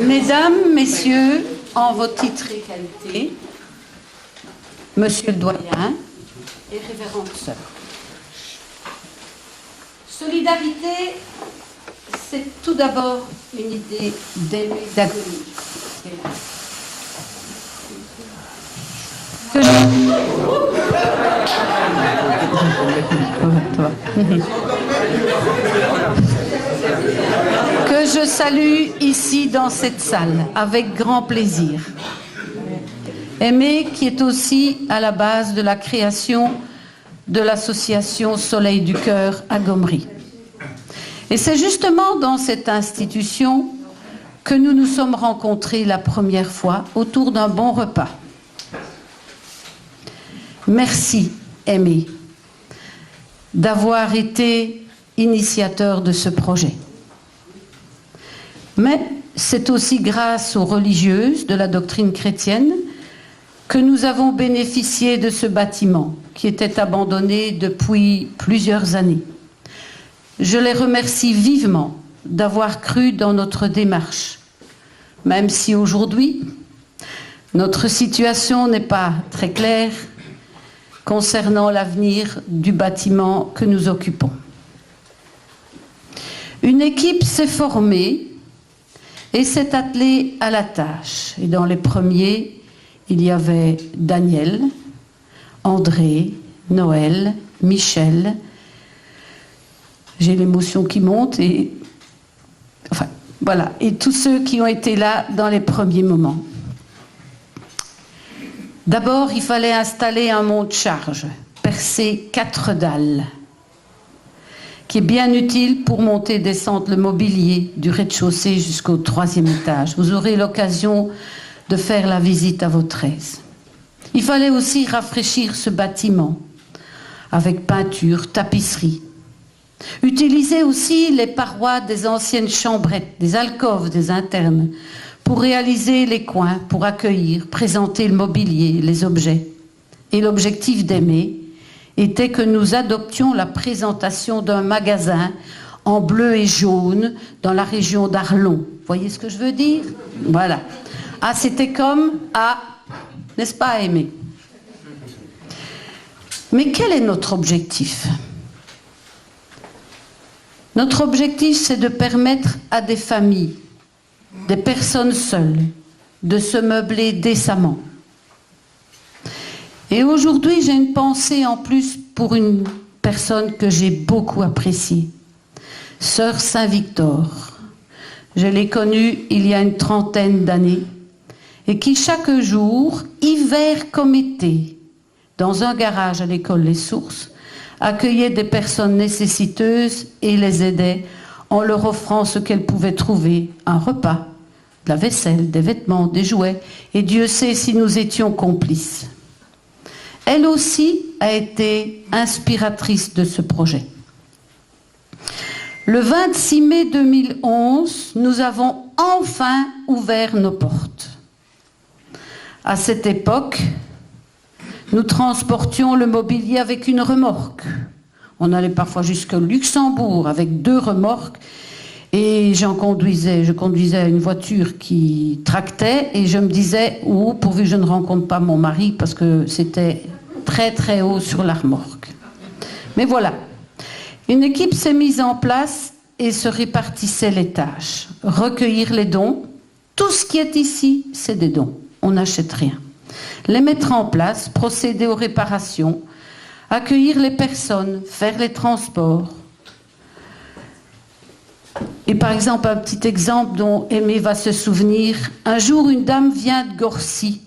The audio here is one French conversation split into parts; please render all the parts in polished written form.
Mesdames, Messieurs, en vos titres et qualités, Monsieur le doyen et révérende sœur. Solidarité, c'est tout d'abord une idée d'aimer, d'agonie. Que je salue ici dans cette salle avec grand plaisir. Aimé qui est aussi à la base de la création de l'association Soleil du Cœur à Gomery. Et c'est justement dans cette institution que nous nous sommes rencontrés la première fois autour d'un bon repas. Merci, Aimé, d'avoir été initiateur de ce projet. Mais c'est aussi grâce aux religieuses de la doctrine chrétienne que nous avons bénéficié de ce bâtiment qui était abandonné depuis plusieurs années. Je les remercie vivement d'avoir cru dans notre démarche, même si aujourd'hui, notre situation n'est pas très claire concernant l'avenir du bâtiment que nous occupons. Une équipe s'est formée et s'est attelée à la tâche. Et dans les premiers, il y avait Daniel, André, Noël, Michel. J'ai l'émotion qui monte et enfin voilà, et tous ceux qui ont été là dans les premiers moments. D'abord, il fallait installer un monte-charge, percer 4 dalles, qui est bien utile pour monter et descendre le mobilier du rez-de-chaussée jusqu'au 3e étage. Vous aurez l'occasion de faire la visite à votre aise. Il fallait aussi rafraîchir ce bâtiment avec peinture, tapisserie. Utiliser aussi les parois des anciennes chambrettes, des alcôves, des internes, pour réaliser les coins, pour accueillir, présenter le mobilier, les objets. Et l'objectif d'Aimé était que nous adoptions la présentation d'un magasin en bleu et jaune dans la région d'Arlon. Vous voyez ce que je veux dire? Voilà. Ah, c'était comme à, n'est-ce pas, Aimé? Mais quel est notre objectif? Notre objectif, c'est de permettre à des familles, des personnes seules, de se meubler décemment. Et aujourd'hui, j'ai une pensée en plus pour une personne que j'ai beaucoup appréciée, Sœur Saint-Victor. Je l'ai connue il y a une 30aine d'années et qui chaque jour, hiver comme été, dans un garage à l'école Les Sources, accueillait des personnes nécessiteuses et les aidait en leur offrant ce qu'elles pouvaient trouver, un repas, de la vaisselle, des vêtements, des jouets, et Dieu sait si nous étions complices. Elle aussi a été inspiratrice de ce projet. Le 26 mai 2011, nous avons enfin ouvert nos portes. À cette époque, nous transportions le mobilier avec une remorque. On allait parfois jusqu'au Luxembourg avec 2 remorques et je conduisais une voiture qui tractait et je me disais, pourvu que je ne rencontre pas mon mari parce que c'était très très haut sur la remorque. Mais voilà, une équipe s'est mise en place et se répartissait les tâches. Recueillir les dons, tout ce qui est ici, c'est des dons, on n'achète rien. Les mettre en place, procéder aux réparations, accueillir les personnes, faire les transports. Et par exemple, un petit exemple dont Aimé va se souvenir, un jour une dame vient de Gorcy.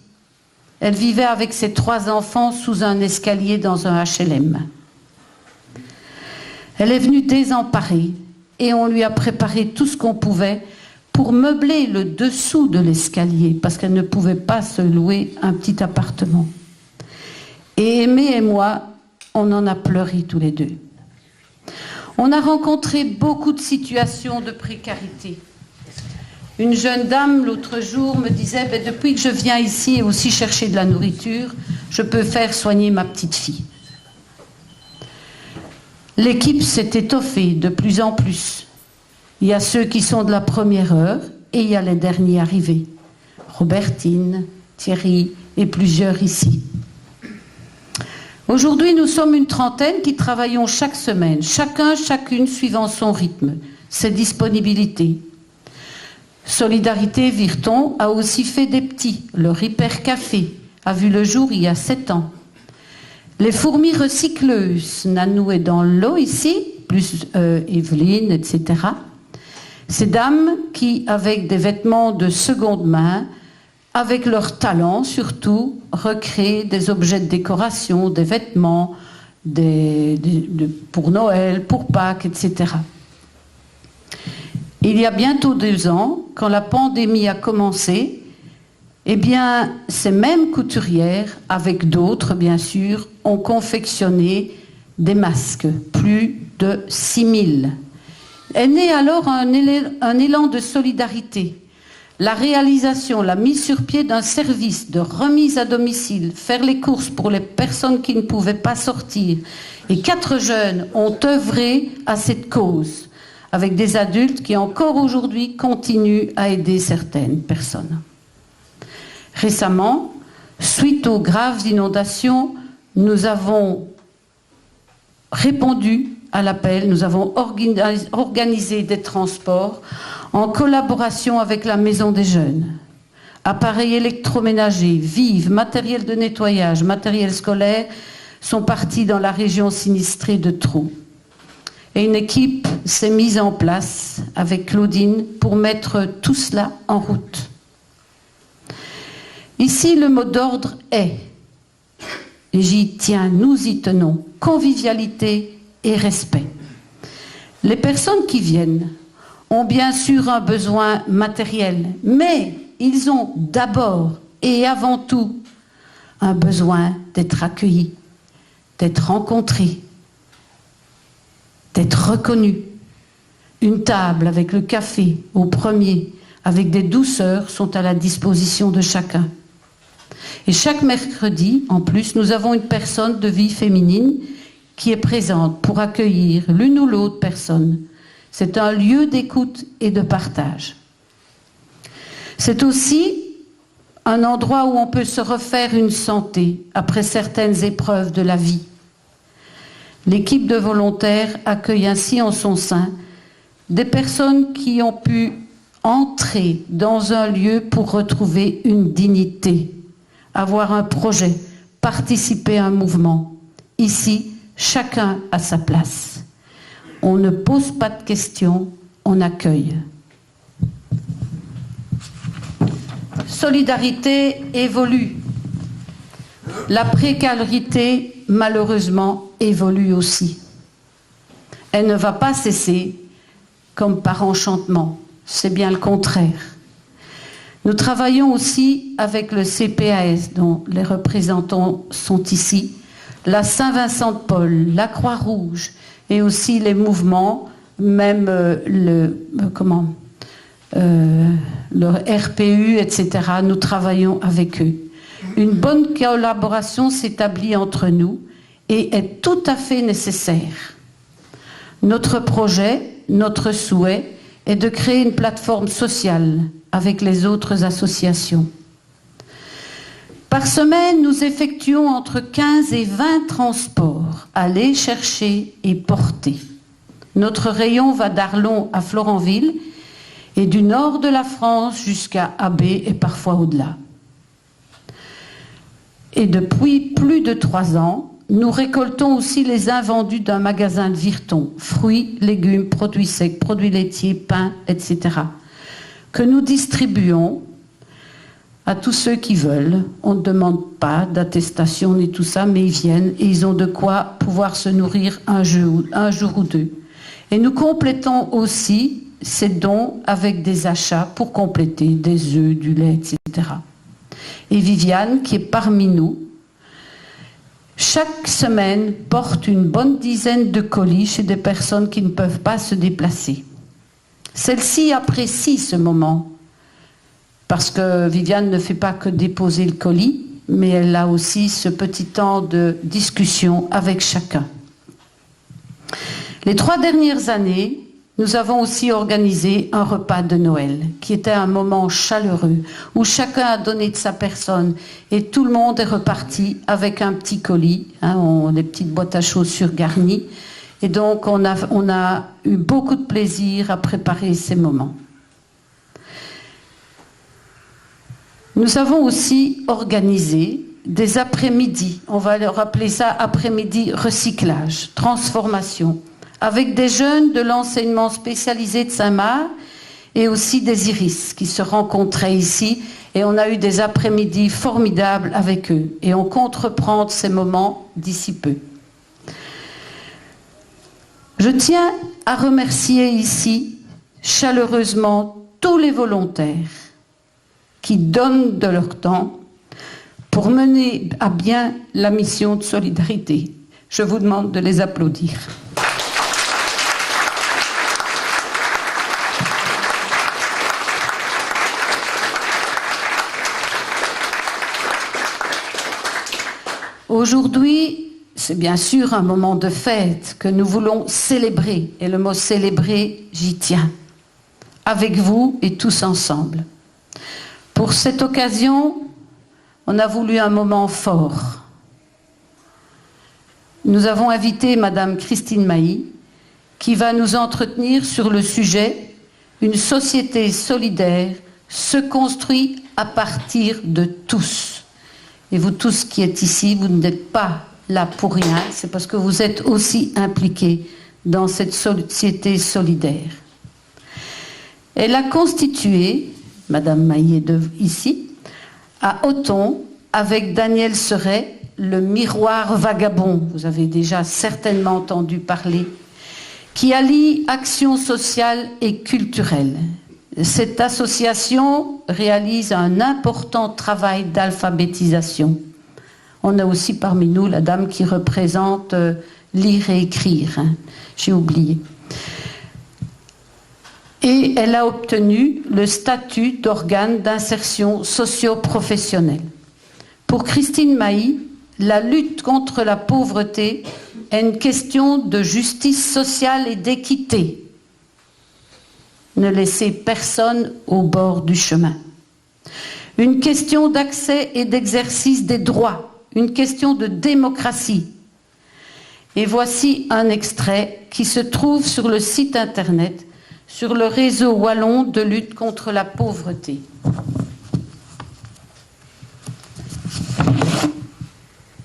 Elle vivait avec ses 3 enfants sous un escalier dans un HLM. Elle est venue désemparée et on lui a préparé tout ce qu'on pouvait pour meubler le dessous de l'escalier, parce qu'elle ne pouvait pas se louer un petit appartement. Et Aimé et moi, on en a pleuré tous les 2. On a rencontré beaucoup de situations de précarité. Une jeune dame, l'autre jour, me disait « Depuis que je viens ici et aussi chercher de la nourriture, je peux faire soigner ma petite fille. » L'équipe s'est étoffée de plus en plus. Il y a ceux qui sont de la première heure et il y a les derniers arrivés. Robertine, Thierry et plusieurs ici. Aujourd'hui, nous sommes une trentaine qui travaillons chaque semaine, chacune suivant son rythme, ses disponibilités. Solidarité Virton a aussi fait des petits. Le Ripper Café a vu le jour il y a 7 ans. Les fourmis recycleuses, Nanou est dans l'eau ici, plus Evelyne, etc. Ces dames qui, avec des vêtements de seconde main, avec leur talent surtout, recréent des objets de décoration, des vêtements pour Noël, pour Pâques, etc. Il y a bientôt 2 ans, quand la pandémie a commencé, eh bien, ces mêmes couturières, avec d'autres bien sûr, ont confectionné des masques, plus de 6000. Est né alors un élan de solidarité. La réalisation, la mise sur pied d'un service de remise à domicile, faire les courses pour les personnes qui ne pouvaient pas sortir. Et 4 jeunes ont œuvré à cette cause, avec des adultes qui encore aujourd'hui continuent à aider certaines personnes. Récemment, suite aux graves inondations, nous avons répondu à l'appel, nous avons organisé des transports en collaboration avec la Maison des Jeunes. Appareils électroménagers, vives, matériel de nettoyage, matériel scolaire sont partis dans la région sinistrée de Trou. Et une équipe s'est mise en place avec Claudine pour mettre tout cela en route. Ici, le mot d'ordre est, et j'y tiens, nous y tenons, convivialité et respect. Les personnes qui viennent ont bien sûr un besoin matériel, mais ils ont d'abord et avant tout un besoin d'être accueillis, d'être rencontrés, d'être reconnus. Une table avec le café au premier, avec des douceurs, sont à la disposition de chacun. Et chaque mercredi, en plus, nous avons une personne de vie féminine qui est présente pour accueillir l'une ou l'autre personne. C'est un lieu d'écoute et de partage. C'est aussi un endroit où on peut se refaire une santé après certaines épreuves de la vie. L'équipe de volontaires accueille ainsi en son sein des personnes qui ont pu entrer dans un lieu pour retrouver une dignité, avoir un projet, participer à un mouvement. Ici, chacun a sa place. On ne pose pas de questions, on accueille. Solidarité évolue. La précarité, malheureusement, évolue aussi. Elle ne va pas cesser comme par enchantement. C'est bien le contraire. Nous travaillons aussi avec le CPAS, dont les représentants sont ici, la Saint-Vincent-de-Paul, la Croix-Rouge, et aussi les mouvements, même le RPU, etc. Nous travaillons avec eux. Une bonne collaboration s'établit entre nous et est tout à fait nécessaire. Notre projet, notre souhait est de créer une plateforme sociale avec les autres associations. Par semaine, nous effectuons entre 15 et 20 transports, aller chercher et porter. Notre rayon va d'Arlon à Florenville et du nord de la France jusqu'à Abbé et parfois au-delà. Et depuis plus de 3 ans, nous récoltons aussi les invendus d'un magasin de Virton, fruits, légumes, produits secs, produits laitiers, pain, etc., que nous distribuons à tous ceux qui veulent. On ne demande pas d'attestation ni tout ça, mais ils viennent et ils ont de quoi pouvoir se nourrir un jour ou deux. Et nous complétons aussi ces dons avec des achats pour compléter des œufs, du lait, etc. Et Viviane, qui est parmi nous, chaque semaine porte une bonne dizaine de colis chez des personnes qui ne peuvent pas se déplacer. Celle-ci apprécie ce moment, parce que Viviane ne fait pas que déposer le colis, mais elle a aussi ce petit temps de discussion avec chacun. Les 3 dernières années, nous avons aussi organisé un repas de Noël, qui était un moment chaleureux, où chacun a donné de sa personne et tout le monde est reparti avec un petit colis, des petites boîtes à chaussures garnies. Et donc on a eu beaucoup de plaisir à préparer ces moments. Nous avons aussi organisé des après-midi, on va leur appeler ça après-midi recyclage, transformation, avec des jeunes de l'enseignement spécialisé de Saint-Marc et aussi des Iris qui se rencontraient ici, et on a eu des après-midi formidables avec eux et on compte reprendre ces moments d'ici peu. Je tiens à remercier ici chaleureusement tous les volontaires qui donnent de leur temps pour mener à bien la mission de solidarité. Je vous demande de les applaudir. Aujourd'hui, c'est bien sûr un moment de fête que nous voulons célébrer. Et le mot célébrer, j'y tiens. Avec vous et tous ensemble. Pour cette occasion, on a voulu un moment fort. Nous avons invité Madame Christine Mailly, qui va nous entretenir sur le sujet « Une société solidaire se construit à partir de tous ». Et vous tous qui êtes ici, vous n'êtes pas là pour rien, c'est parce que vous êtes aussi impliqués dans cette société solidaire. Elle a constitué, Madame Mailly ici, à Othon, avec Daniel Seret, le miroir vagabond, vous avez déjà certainement entendu parler, qui allie action sociale et culturelle. Cette association réalise un important travail d'alphabétisation. On a aussi parmi nous la dame qui représente lire et écrire, j'ai oublié. Et elle a obtenu le statut d'organe d'insertion socio-professionnelle. Pour Christine Mailly, la lutte contre la pauvreté est une question de justice sociale et d'équité. Ne laisser personne au bord du chemin. Une question d'accès et d'exercice des droits, une question de démocratie. Et voici un extrait qui se trouve sur le site internet, sur le réseau wallon de lutte contre la pauvreté.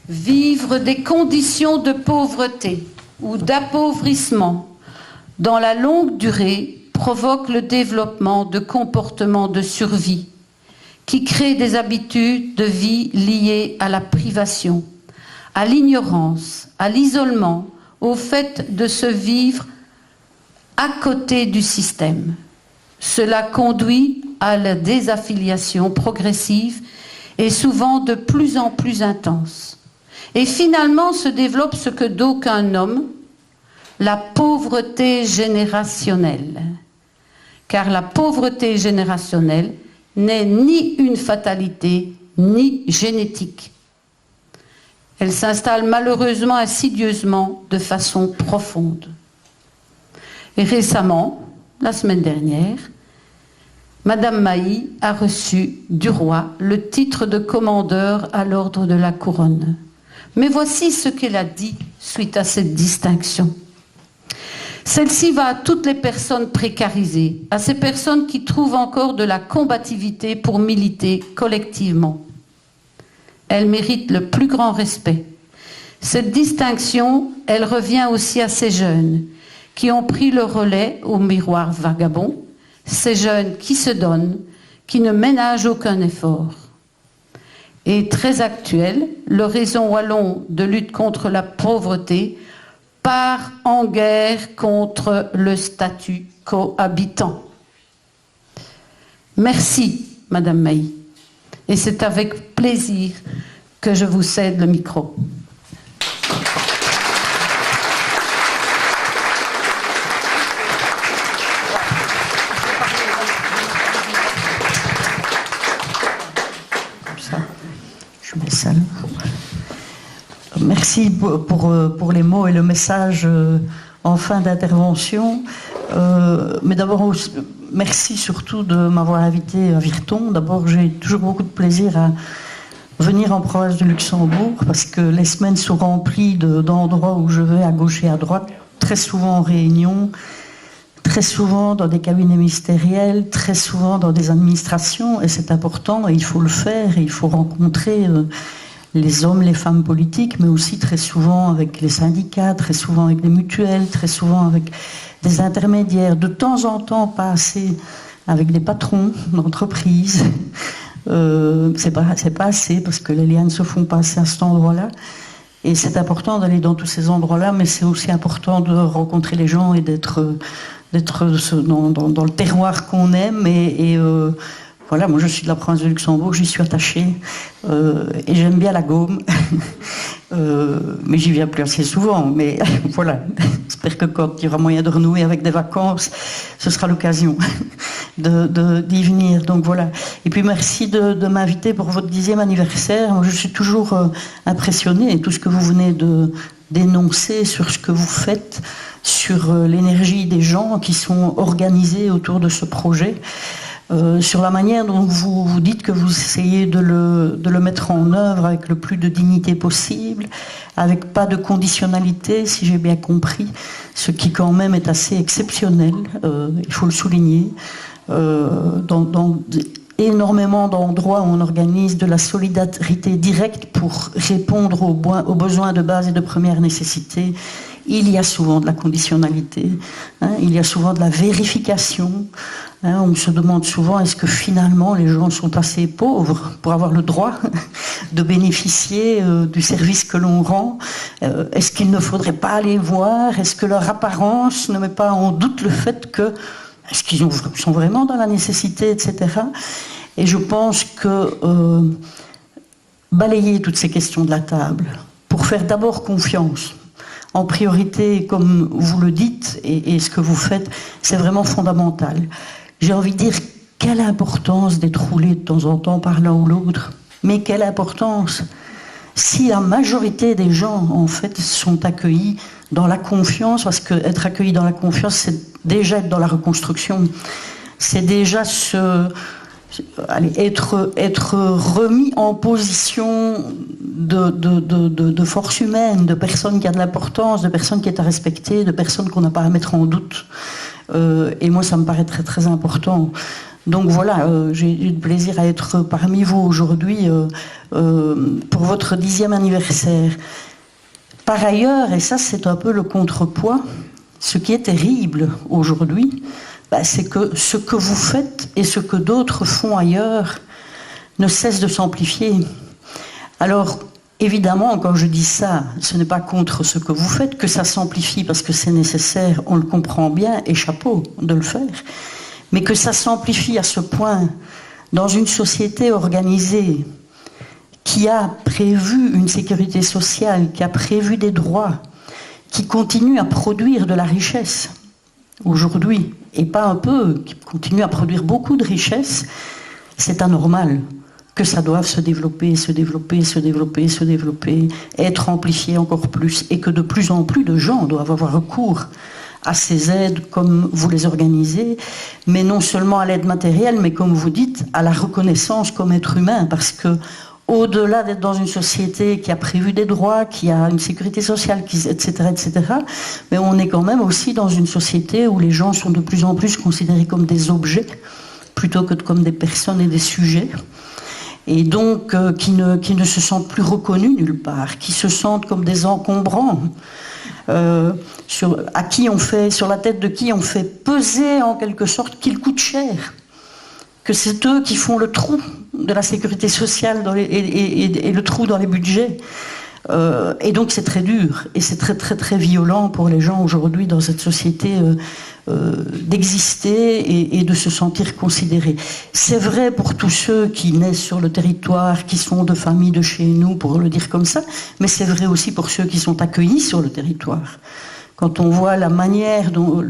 Vivre des conditions de pauvreté ou d'appauvrissement dans la longue durée provoque le développement de comportements de survie qui créent des habitudes de vie liées à la privation, à l'ignorance, à l'isolement, au fait de se vivre à côté du système. Cela conduit à la désaffiliation progressive et souvent de plus en plus intense. Et finalement se développe ce que d'aucuns nomment la pauvreté générationnelle. Car la pauvreté générationnelle n'est ni une fatalité, ni génétique. Elle s'installe malheureusement insidieusement de façon profonde. Et récemment, la semaine dernière, Madame Mailly a reçu du roi le titre de commandeur à l'ordre de la couronne. Mais voici ce qu'elle a dit suite à cette distinction. Celle-ci va à toutes les personnes précarisées, à ces personnes qui trouvent encore de la combativité pour militer collectivement. Elle mérite le plus grand respect. Cette distinction, elle revient aussi à ces jeunes qui ont pris le relais au miroir vagabond, ces jeunes qui se donnent, qui ne ménagent aucun effort. Et très actuel, le réseau wallon de lutte contre la pauvreté part en guerre contre le statut cohabitant. Merci, Madame Mailly. Et c'est avec plaisir que je vous cède le micro. Comme ça, je mets ça là. Merci pour les mots et le message en fin d'intervention. Mais d'abord, merci surtout de m'avoir invité à Virton. D'abord, j'ai toujours beaucoup de plaisir à venir en province de Luxembourg parce que les semaines sont remplies d'endroits où je vais à gauche et à droite, très souvent en réunion, très souvent dans des cabinets ministériels, très souvent dans des administrations, et c'est important, et il faut le faire, et il faut rencontrer les hommes, les femmes politiques, mais aussi très souvent avec les syndicats, très souvent avec des mutuelles, très souvent avec des intermédiaires, de temps en temps pas assez avec des patrons d'entreprise. C'est pas assez parce que les liens ne se font pas assez à cet endroit-là. Et c'est important d'aller dans tous ces endroits-là, mais c'est aussi important de rencontrer les gens et d'être dans le terroir qu'on aime. Voilà, moi je suis de la province de Luxembourg, j'y suis attachée et j'aime bien la Gaume, mais j'y viens plus assez souvent. Mais voilà, j'espère que quand il y aura moyen de renouer avec des vacances, ce sera l'occasion d'y venir. Donc voilà. Et puis merci de m'inviter pour votre 10e anniversaire. Moi, je suis toujours impressionnée de tout ce que vous venez de d'énoncer sur ce que vous faites, sur l'énergie des gens qui sont organisés autour de ce projet. Sur la manière dont vous dites que vous essayez de le mettre en œuvre avec le plus de dignité possible, avec pas de conditionnalité, si j'ai bien compris, ce qui quand même est assez exceptionnel, il faut le souligner. Dans énormément d'endroits où on organise de la solidarité directe pour répondre aux besoins de base et de première nécessité, il y a souvent de la conditionnalité, il y a souvent de la vérification. On se demande souvent, est-ce que finalement les gens sont assez pauvres pour avoir le droit de bénéficier du service que l'on rend? Est-ce qu'il ne faudrait pas aller voir? Est-ce que leur apparence ne met pas en doute le fait que, est-ce qu'ils sont vraiment dans la nécessité, etc. Et je pense que balayer toutes ces questions de la table, pour faire d'abord confiance, en priorité, comme vous le dites, et ce que vous faites, c'est vraiment fondamental. J'ai envie de dire, quelle importance d'être roulé de temps en temps par l'un ou l'autre, mais quelle importance si la majorité des gens, en fait, sont accueillis dans la confiance, parce qu'être accueilli dans la confiance, c'est déjà être dans la reconstruction, c'est déjà être remis en position de force humaine, de personne qui a de l'importance, de personne qui est à respecter, de personne qu'on n'a pas à mettre en doute. Et moi, ça me paraît très très important. Donc voilà, j'ai eu le plaisir à être parmi vous aujourd'hui pour votre 10e anniversaire. Par ailleurs, et ça c'est un peu le contrepoids, ce qui est terrible aujourd'hui, c'est que ce que vous faites et ce que d'autres font ailleurs ne cesse de s'amplifier. Alors, évidemment, quand je dis ça, ce n'est pas contre ce que vous faites, que ça s'amplifie parce que c'est nécessaire, on le comprend bien, et chapeau de le faire, mais que ça s'amplifie à ce point dans une société organisée qui a prévu une sécurité sociale, qui a prévu des droits, qui continue à produire de la richesse aujourd'hui, et pas un peu, qui continue à produire beaucoup de richesse, c'est anormal que ça doive se développer, se développer, se développer, se développer, être amplifié encore plus, et que de plus en plus de gens doivent avoir recours à ces aides comme vous les organisez, mais non seulement à l'aide matérielle, mais comme vous dites, à la reconnaissance comme être humain, parce que au-delà d'être dans une société qui a prévu des droits, qui a une sécurité sociale, etc., etc., mais on est quand même aussi dans une société où les gens sont de plus en plus considérés comme des objets, plutôt que comme des personnes et des sujets, et donc qui ne se sentent plus reconnus nulle part, qui se sentent comme des encombrants, sur la tête de qui on fait peser en quelque sorte qu'ils coûtent cher, que c'est eux qui font le trou de la sécurité sociale et le trou dans les budgets. Et donc c'est très dur, et c'est très très très violent pour les gens aujourd'hui dans cette société d'exister et de se sentir considérés. C'est vrai pour tous ceux qui naissent sur le territoire, qui sont de familles de chez nous, pour le dire comme ça, mais c'est vrai aussi pour ceux qui sont accueillis sur le territoire. Quand on voit la manière dont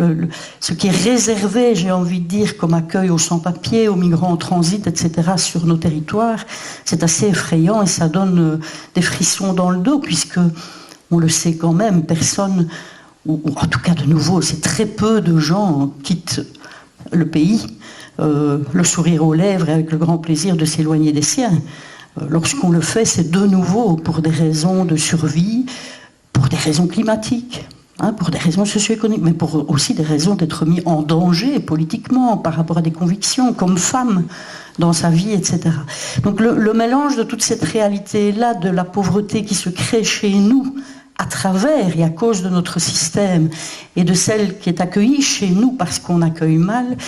ce qui est réservé, j'ai envie de dire, comme accueil aux sans-papiers, aux migrants en transit, etc., sur nos territoires, c'est assez effrayant et ça donne des frissons dans le dos, puisque, on le sait quand même, personne ou en tout cas de nouveau, c'est très peu de gens quittent le pays, le sourire aux lèvres et avec le grand plaisir de s'éloigner des siens. Lorsqu'on le fait, c'est de nouveau pour des raisons de survie, pour des raisons climatiques, pour des raisons socio-économiques, mais pour aussi des raisons d'être mis en danger politiquement par rapport à des convictions, comme femme dans sa vie, etc. Donc le mélange de toute cette réalité-là, de la pauvreté qui se crée chez nous, à travers et à cause de notre système, et de celle qui est accueillie chez nous parce qu'on accueille mal,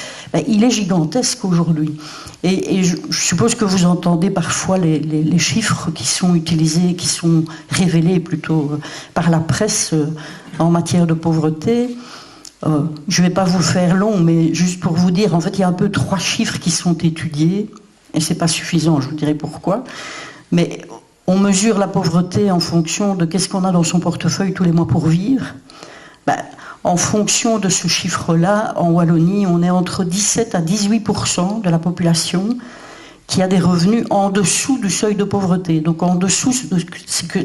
il est gigantesque aujourd'hui. Et je suppose que vous entendez parfois les chiffres qui sont utilisés, qui sont révélés plutôt par la presse en matière de pauvreté. Je ne vais pas vous faire long, mais juste pour vous dire, en fait, il y a un peu 3 chiffres qui sont étudiés, et ce n'est pas suffisant, je vous dirai pourquoi, mais on mesure la pauvreté en fonction de qu'est-ce qu'on a dans son portefeuille tous les mois pour vivre. En fonction de ce chiffre-là, en Wallonie, on est entre 17 à 18% de la population qui a des revenus en dessous du seuil de pauvreté. Donc en dessous de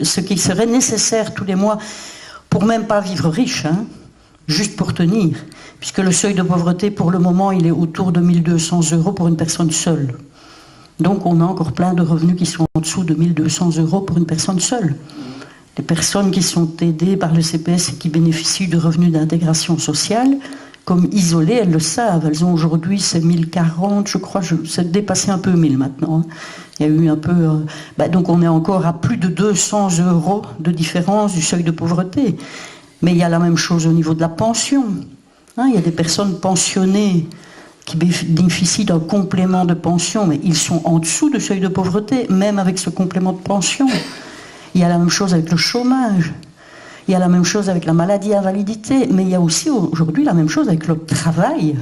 ce qui serait nécessaire tous les mois pour même pas vivre riche, juste pour tenir. Puisque le seuil de pauvreté, pour le moment, il est autour de 1 200 € pour une personne seule. Donc on a encore plein de revenus qui sont en dessous de 1 200 € pour une personne seule. Les personnes qui sont aidées par le CPS et qui bénéficient de revenus d'intégration sociale, comme isolées, elles le savent. Elles ont aujourd'hui, c'est 1040, je crois, c'est dépassé un peu 1000 maintenant. Il y a eu un peu... donc on est encore à plus de 200 € de différence du seuil de pauvreté. Mais il y a la même chose au niveau de la pension. Il y a des personnes pensionnées qui bénéficient d'un complément de pension, mais ils sont en dessous du seuil de pauvreté, même avec ce complément de pension. Il y a la même chose avec le chômage, il y a la même chose avec la maladie, invalidité, mais il y a aussi aujourd'hui la même chose avec le travail.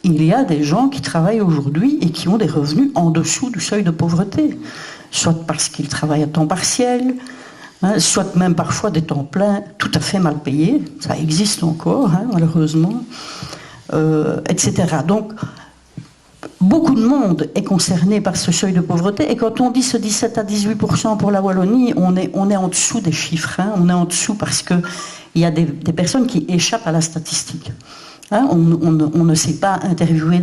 Il y a des gens qui travaillent aujourd'hui et qui ont des revenus en dessous du seuil de pauvreté, soit parce qu'ils travaillent à temps partiel, soit même parfois des temps pleins tout à fait mal payés, ça existe encore, malheureusement, etc. Donc, beaucoup de monde est concerné par ce seuil de pauvreté, et quand on dit ce 17 à 18% pour la Wallonie, on est en dessous des chiffres, on est en dessous parce qu'il y a des personnes qui échappent à la statistique. On ne sait pas interviewer,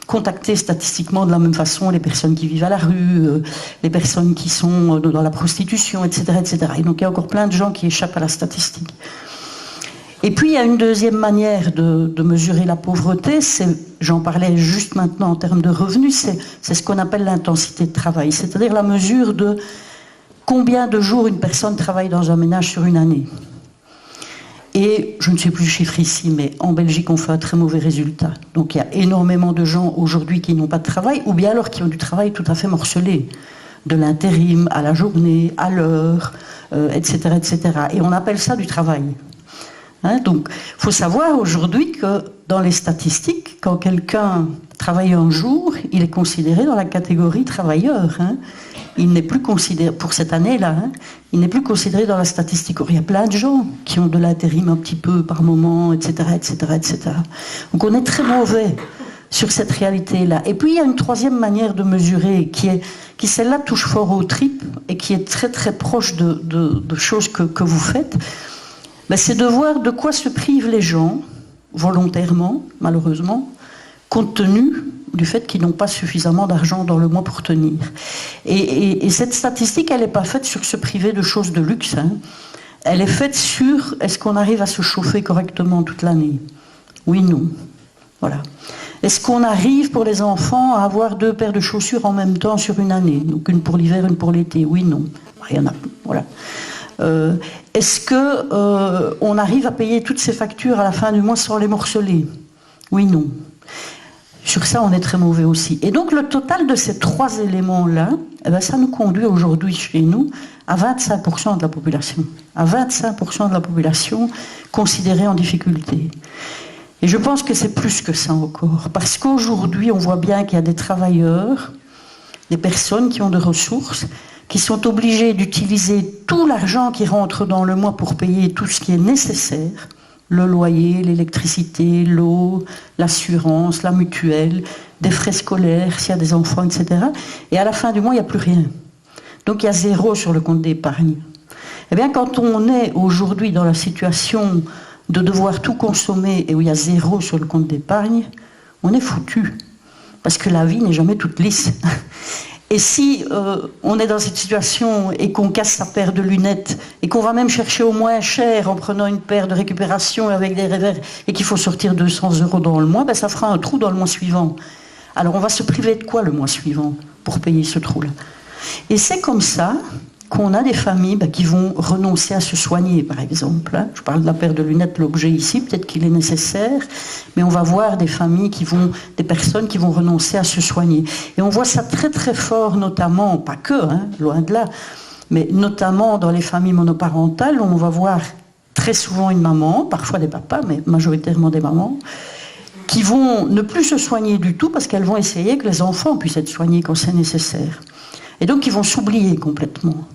contacter statistiquement de la même façon les personnes qui vivent à la rue, les personnes qui sont dans la prostitution, etc., etc. Et donc il y a encore plein de gens qui échappent à la statistique. Et puis il y a une deuxième manière de mesurer la pauvreté, j'en parlais juste maintenant en termes de revenus, c'est ce qu'on appelle l'intensité de travail, c'est-à-dire la mesure de combien de jours une personne travaille dans un ménage sur une année. Et je ne sais plus le chiffre ici, mais en Belgique on fait un très mauvais résultat. Donc il y a énormément de gens aujourd'hui qui n'ont pas de travail, ou bien alors qui ont du travail tout à fait morcelé, de l'intérim à la journée, à l'heure, etc., etc. Et on appelle ça du travail. Donc, il faut savoir aujourd'hui que dans les statistiques, quand quelqu'un travaille un jour, il est considéré dans la catégorie travailleur. Il n'est plus considéré, pour cette année-là, il n'est plus considéré dans la statistique. Or, il y a plein de gens qui ont de l'intérim un petit peu par moment, etc., etc., etc. Donc, on est très mauvais sur cette réalité-là. Et puis, il y a une troisième manière de mesurer qui celle-là touche fort aux tripes et qui est très, très proche de choses que vous faites. C'est de voir de quoi se privent les gens, volontairement, malheureusement, compte tenu du fait qu'ils n'ont pas suffisamment d'argent dans le mois pour tenir. Et cette statistique, elle n'est pas faite sur se priver de choses de luxe. Elle est faite sur est-ce qu'on arrive à se chauffer correctement toute l'année? Oui, non. Voilà. Est-ce qu'on arrive pour les enfants à avoir 2 paires de chaussures en même temps sur une année? Donc une pour l'hiver, une pour l'été? Oui, non. Il y en a. Voilà. Est-ce qu'on arrive à payer toutes ces factures à la fin du mois sans les morceler? Oui, non. Sur ça, on est très mauvais aussi. Et donc, le total de ces 3 éléments-là, ça nous conduit aujourd'hui chez nous à 25% de la population. À 25% de la population considérée en difficulté. Et je pense que c'est plus que ça encore. Parce qu'aujourd'hui, on voit bien qu'il y a des travailleurs, des personnes qui ont des ressources, qui sont obligés d'utiliser tout l'argent qui rentre dans le mois pour payer tout ce qui est nécessaire, le loyer, l'électricité, l'eau, l'assurance, la mutuelle, des frais scolaires, s'il y a des enfants, etc. Et à la fin du mois, il n'y a plus rien. Donc il y a 0 sur le compte d'épargne. Eh bien, quand on est aujourd'hui dans la situation de devoir tout consommer et où il y a 0 sur le compte d'épargne, on est foutu. Parce que la vie n'est jamais toute lisse. Et si on est dans cette situation et qu'on casse sa paire de lunettes et qu'on va même chercher au moins cher en prenant une paire de récupération avec des revers et qu'il faut sortir 200 € dans le mois, ben ça fera un trou dans le mois suivant. Alors on va se priver de quoi le mois suivant pour payer ce trou-là? Et c'est comme ça qu'on a des familles qui vont renoncer à se soigner, par exemple. Je parle de la paire de lunettes, l'objet ici, peut-être qu'il est nécessaire, mais on va voir des familles des personnes qui vont renoncer à se soigner. Et on voit ça très très fort, notamment, pas que, loin de là, mais notamment dans les familles monoparentales, on va voir très souvent une maman, parfois des papas, mais majoritairement des mamans, qui vont ne plus se soigner du tout parce qu'elles vont essayer que les enfants puissent être soignés quand c'est nécessaire. Et donc ils vont s'oublier complètement.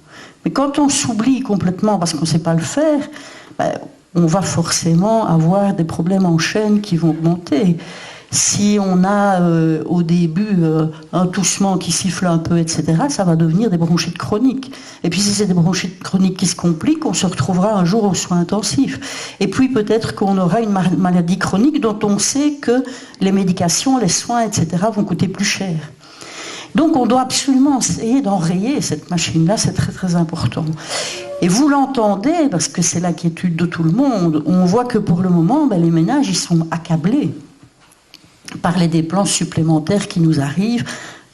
Mais quand on s'oublie complètement parce qu'on ne sait pas le faire, on va forcément avoir des problèmes en chaîne qui vont augmenter. Si on a au début un toussement qui siffle un peu, etc., ça va devenir des bronchites chroniques. Et puis si c'est des bronchites chroniques qui se compliquent, on se retrouvera un jour aux soins intensifs. Et puis peut-être qu'on aura une maladie chronique dont on sait que les médications, les soins, etc., vont coûter plus cher. Donc on doit absolument essayer d'enrayer cette machine-là, c'est très très important. Et vous l'entendez, parce que c'est l'inquiétude de tout le monde, on voit que pour le moment, les ménages ils sont accablés par les dépenses supplémentaires qui nous arrivent.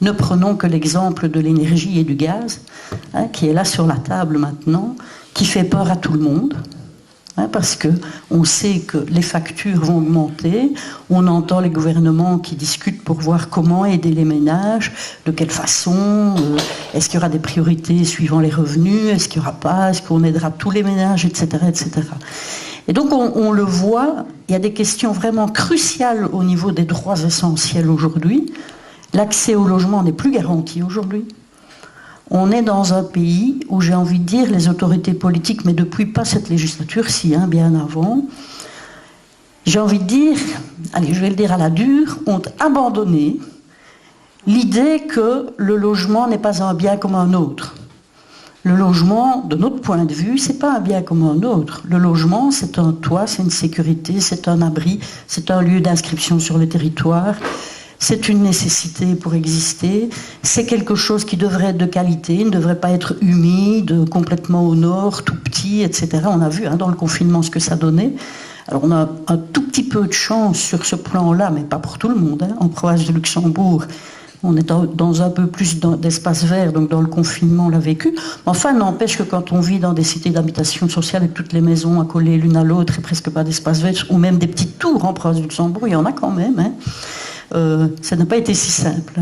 Ne prenons que l'exemple de l'énergie et du gaz, qui est là sur la table maintenant, qui fait peur à tout le monde. Parce qu'on sait que les factures vont augmenter, on entend les gouvernements qui discutent pour voir comment aider les ménages, de quelle façon, est-ce qu'il y aura des priorités suivant les revenus, est-ce qu'il n'y aura pas, est-ce qu'on aidera tous les ménages, etc. etc. Et donc on le voit, il y a des questions vraiment cruciales au niveau des droits essentiels aujourd'hui. L'accès au logement n'est plus garanti aujourd'hui. On est dans un pays où, j'ai envie de dire, les autorités politiques, mais depuis pas cette législature-ci, bien avant, j'ai envie de dire, allez, je vais le dire à la dure, ont abandonné l'idée que le logement n'est pas un bien comme un autre. Le logement, de notre point de vue, c'est pas un bien comme un autre. Le logement, c'est un toit, c'est une sécurité, c'est un abri, c'est un lieu d'inscription sur le territoire. C'est une nécessité pour exister, c'est quelque chose qui devrait être de qualité, ne devrait pas être humide, complètement au nord, tout petit, etc. On a vu dans le confinement ce que ça donnait. Alors on a un tout petit peu de chance sur ce plan-là, mais pas pour tout le monde. En province de Luxembourg, on est dans un peu plus d'espace vert, donc dans le confinement on l'a vécu. Enfin, n'empêche que quand on vit dans des cités d'habitation sociale avec toutes les maisons accolées l'une à l'autre et presque pas d'espace vert, ou même des petites tours en province de Luxembourg, il y en a quand même, ça n'a pas été si simple.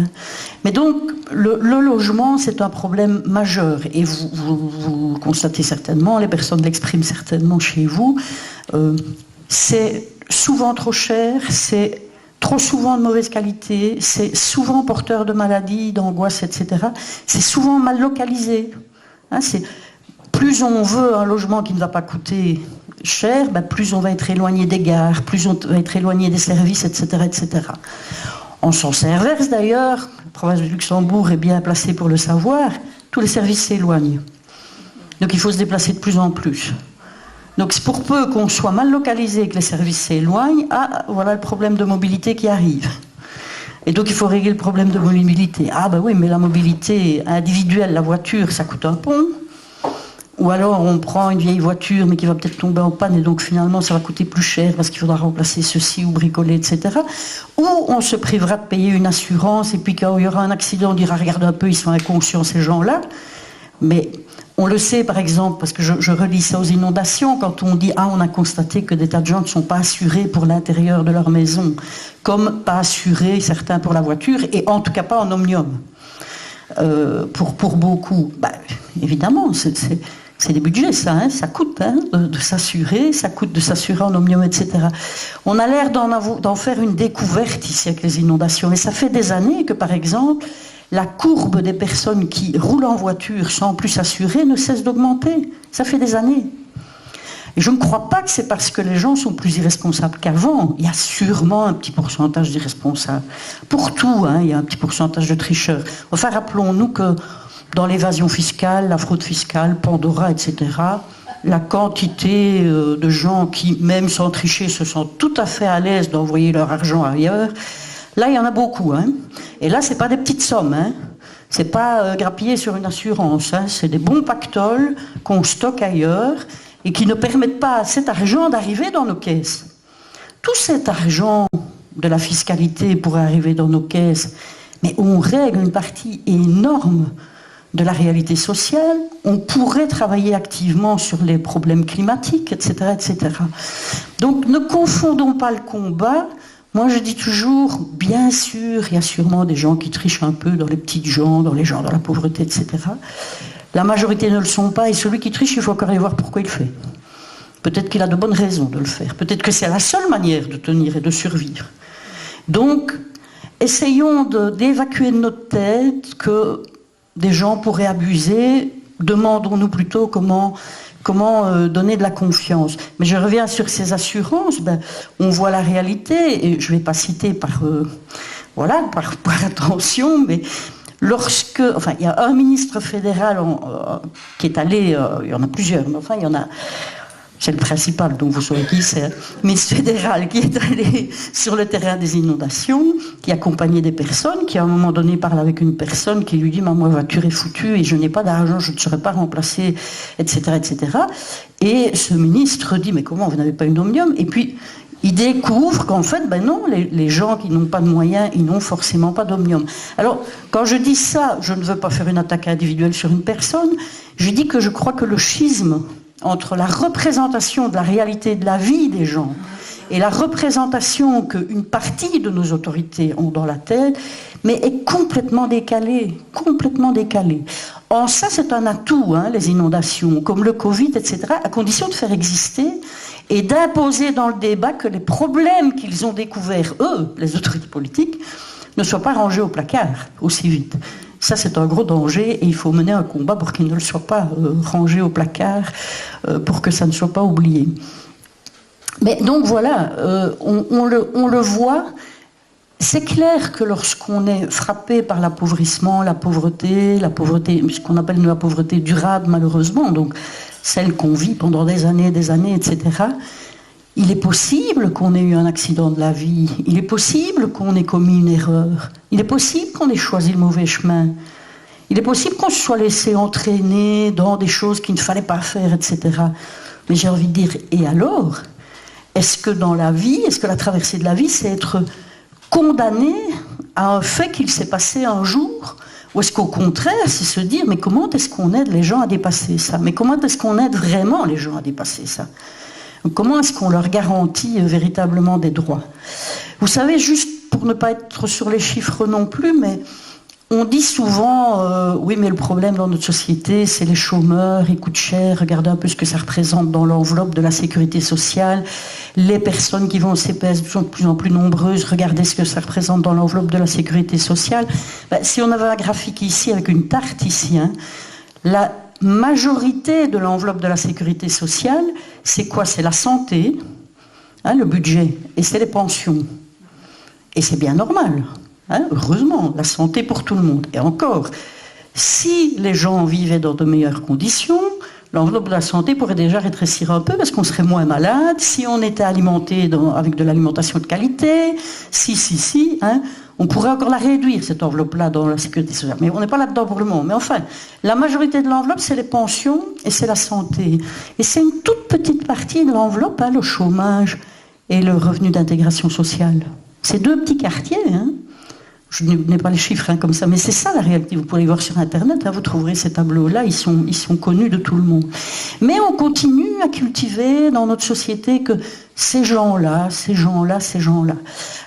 Mais donc, le logement, c'est un problème majeur. Et vous le constatez certainement, les personnes l'expriment certainement chez vous. C'est souvent trop cher, c'est trop souvent de mauvaise qualité, c'est souvent porteur de maladies, d'angoisse, etc. C'est souvent mal localisé. Plus on veut un logement qui ne va pas coûter cher, plus on va être éloigné des gares, plus on va être éloigné des services, etc. etc. En sens inverse d'ailleurs, la province de Luxembourg est bien placée pour le savoir, tous les services s'éloignent. Donc il faut se déplacer de plus en plus. Donc c'est pour peu qu'on soit mal localisé et que les services s'éloignent, voilà le problème de mobilité qui arrive. Et donc il faut régler le problème de mobilité. Oui, mais la mobilité individuelle, la voiture, ça coûte un pont. Ou alors on prend une vieille voiture mais qui va peut-être tomber en panne et donc finalement ça va coûter plus cher parce qu'il faudra remplacer ceci ou bricoler, etc. Ou on se privera de payer une assurance et puis quand il y aura un accident on dira regarde un peu, ils sont inconscients ces gens-là. Mais on le sait par exemple, parce que je relis ça aux inondations, quand on dit on a constaté que des tas de gens ne sont pas assurés pour l'intérieur de leur maison, comme pas assurés certains pour la voiture et en tout cas pas en omnium. Pour beaucoup, évidemment, c'est des budgets, ça coûte de s'assurer, ça coûte de s'assurer en omnium, etc. On a l'air d'en faire une découverte ici avec les inondations. Et ça fait des années que, par exemple, la courbe des personnes qui roulent en voiture sans plus s'assurer ne cesse d'augmenter. Ça fait des années. Et je ne crois pas que c'est parce que les gens sont plus irresponsables qu'avant. Il y a sûrement un petit pourcentage d'irresponsables. Pour tout, il y a un petit pourcentage de tricheurs. Enfin, rappelons-nous que dans l'évasion fiscale, la fraude fiscale, Pandora, etc., la quantité de gens qui, même sans tricher, se sentent tout à fait à l'aise d'envoyer leur argent ailleurs, là, il y en a beaucoup. Hein. Et là, ce n'est pas des petites sommes. Hein. Ce n'est pas grappiller sur une assurance. Hein. C'est des bons pactoles qu'on stocke ailleurs et qui ne permettent pas à cet argent d'arriver dans nos caisses. Tout cet argent de la fiscalité pourrait arriver dans nos caisses, mais on règle une partie énorme de la réalité sociale, on pourrait travailler activement sur les problèmes climatiques, etc., etc. Donc ne confondons pas le combat. Moi je dis toujours, bien sûr, il y a sûrement des gens qui trichent un peu dans les petites gens, dans les gens dans la pauvreté, etc. La majorité ne le sont pas, et celui qui triche, il faut encore aller voir pourquoi il le fait. Peut-être qu'il a de bonnes raisons de le faire, peut-être que c'est la seule manière de tenir et de survivre. Donc, essayons d'évacuer de notre tête que des gens pourraient abuser, demandons-nous plutôt comment donner de la confiance. Mais je reviens sur ces assurances, on voit la réalité, et je ne vais pas citer par attention, mais il y a un ministre fédéral qui est allé, il y en a plusieurs, mais enfin il y en a, c'est le principal, donc vous saurez qui c'est, ministre fédéral qui est allé sur le terrain des inondations, qui accompagnait des personnes, qui à un moment donné parle avec une personne qui lui dit « Ma voiture est foutue et je n'ai pas d'argent, je ne serai pas remplacé, etc. etc. » Et ce ministre dit « Mais comment, vous n'avez pas une omnium ?» Et puis il découvre qu'en fait, non, les gens qui n'ont pas de moyens, ils n'ont forcément pas d'omnium. Alors, quand je dis ça, je ne veux pas faire une attaque individuelle sur une personne, je dis que je crois que le schisme entre la représentation de la réalité de la vie des gens et la représentation qu'une partie de nos autorités ont dans la tête, mais est complètement décalée, complètement décalée. En ça, c'est un atout, les inondations, comme le Covid, etc., à condition de faire exister et d'imposer dans le débat que les problèmes qu'ils ont découverts, eux, les autorités politiques, ne soient pas rangés au placard aussi vite. Ça, c'est un gros danger et il faut mener un combat pour qu'il ne le soit pas rangé au placard, pour que ça ne soit pas oublié. Mais donc voilà, on le voit. C'est clair que lorsqu'on est frappé par l'appauvrissement, la pauvreté, ce qu'on appelle la pauvreté durable malheureusement, donc celle qu'on vit pendant des années, etc., il est possible qu'on ait eu un accident de la vie, il est possible qu'on ait commis une erreur, il est possible qu'on ait choisi le mauvais chemin, il est possible qu'on se soit laissé entraîner dans des choses qu'il ne fallait pas faire, etc. Mais j'ai envie de dire, et alors ? Est-ce que dans la vie, est-ce que la traversée de la vie, c'est être condamné à un fait qu'il s'est passé un jour ? Ou est-ce qu'au contraire, c'est se dire, mais comment est-ce qu'on aide les gens à dépasser ça ? Mais comment est-ce qu'on aide vraiment les gens à dépasser ça ? Comment est-ce qu'on leur garantit véritablement des droits ? Vous savez, juste pour ne pas être sur les chiffres non plus, mais on dit souvent, oui, mais le problème dans notre société, c'est les chômeurs, ils coûtent cher, regardez un peu ce que ça représente dans l'enveloppe de la sécurité sociale. Les personnes qui vont au CPS sont de plus en plus nombreuses, regardez ce que ça représente dans l'enveloppe de la sécurité sociale. Si on avait un graphique ici, avec une tarte ici, la majorité de l'enveloppe de la sécurité sociale, c'est quoi ? C'est la santé, le budget, et c'est les pensions. Et c'est bien normal. Heureusement, la santé pour tout le monde. Et encore, si les gens vivaient dans de meilleures conditions, l'enveloppe de la santé pourrait déjà rétrécir un peu parce qu'on serait moins malade, si on était alimenté avec de l'alimentation de qualité, on pourrait encore la réduire, cette enveloppe-là, dans la sécurité sociale. Mais on n'est pas là-dedans pour le moment. Mais enfin, la majorité de l'enveloppe, c'est les pensions et c'est la santé. Et c'est une toute petite partie de l'enveloppe, le chômage et le revenu d'intégration sociale. C'est deux petits quartiers, Je n'ai pas les chiffres comme ça, mais c'est ça la réalité. Vous pouvez les voir sur Internet, vous trouverez ces tableaux-là, ils sont connus de tout le monde. Mais on continue à cultiver dans notre société que ces gens-là.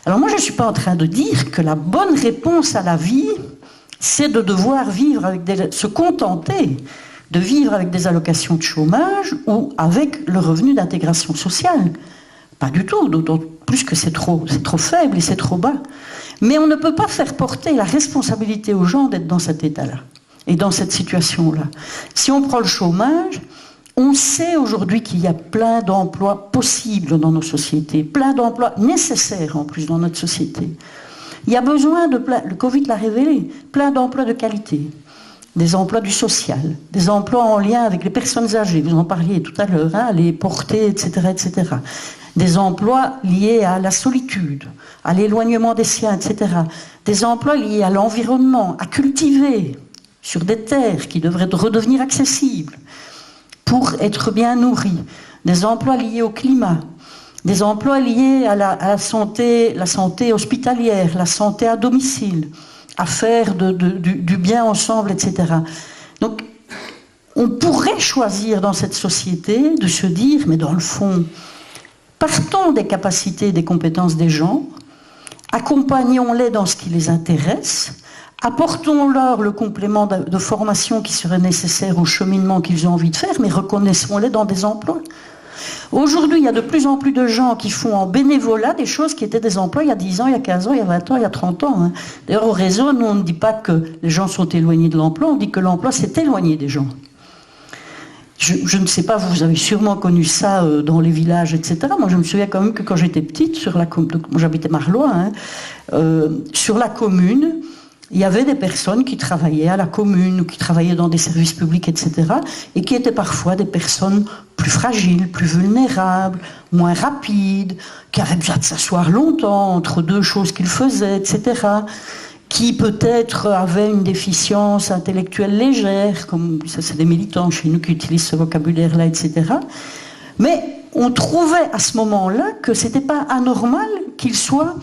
Alors moi, je ne suis pas en train de dire que la bonne réponse à la vie, c'est de devoir vivre se contenter de vivre avec des allocations de chômage ou avec le revenu d'intégration sociale. Pas du tout, d'autant plus que c'est trop faible et c'est trop bas. Mais on ne peut pas faire porter la responsabilité aux gens d'être dans cet état-là et dans cette situation-là. Si on prend le chômage, on sait aujourd'hui qu'il y a plein d'emplois possibles dans nos sociétés, plein d'emplois nécessaires en plus dans notre société. Il y a besoin le Covid l'a révélé, plein d'emplois de qualité. des emplois du social, des emplois en lien avec les personnes âgées, vous en parliez tout à l'heure, hein, les portées, etc., etc. Des emplois liés à la solitude, à l'éloignement des siens, etc. Des emplois liés à l'environnement, à cultiver sur des terres qui devraient redevenir accessibles pour être bien nourries. Des emplois liés au climat, des emplois liés à la santé hospitalière, la santé à domicile, à faire du bien ensemble, etc. Donc, on pourrait choisir dans cette société de se dire, mais dans le fond, partons des capacités et des compétences des gens, accompagnons-les dans ce qui les intéresse, apportons-leur le complément de formation qui serait nécessaire au cheminement qu'ils ont envie de faire, mais reconnaissons-les dans des emplois. Aujourd'hui, il y a de plus en plus de gens qui font en bénévolat des choses qui étaient des emplois il y a 10 ans, il y a 15 ans, il y a 20 ans, il y a 30 ans. Hein. D'ailleurs, au réseau, nous, on ne dit pas que les gens sont éloignés de l'emploi, on dit que l'emploi s'est éloigné des gens. Je ne sais pas, vous avez sûrement connu ça dans les villages, etc. Moi, je me souviens quand même que quand j'étais petite, j'habitais Marlois, hein, sur la commune, il y avait des personnes qui travaillaient à la commune ou qui travaillaient dans des services publics, etc. et qui étaient parfois des personnes plus fragiles, plus vulnérables, moins rapides, qui avaient besoin de s'asseoir longtemps entre deux choses qu'ils faisaient, etc., qui peut-être avaient une déficience intellectuelle légère, comme ça c'est des militants chez nous qui utilisent ce vocabulaire-là, etc. Mais on trouvait à ce moment-là que c'était pas anormal qu'ils soient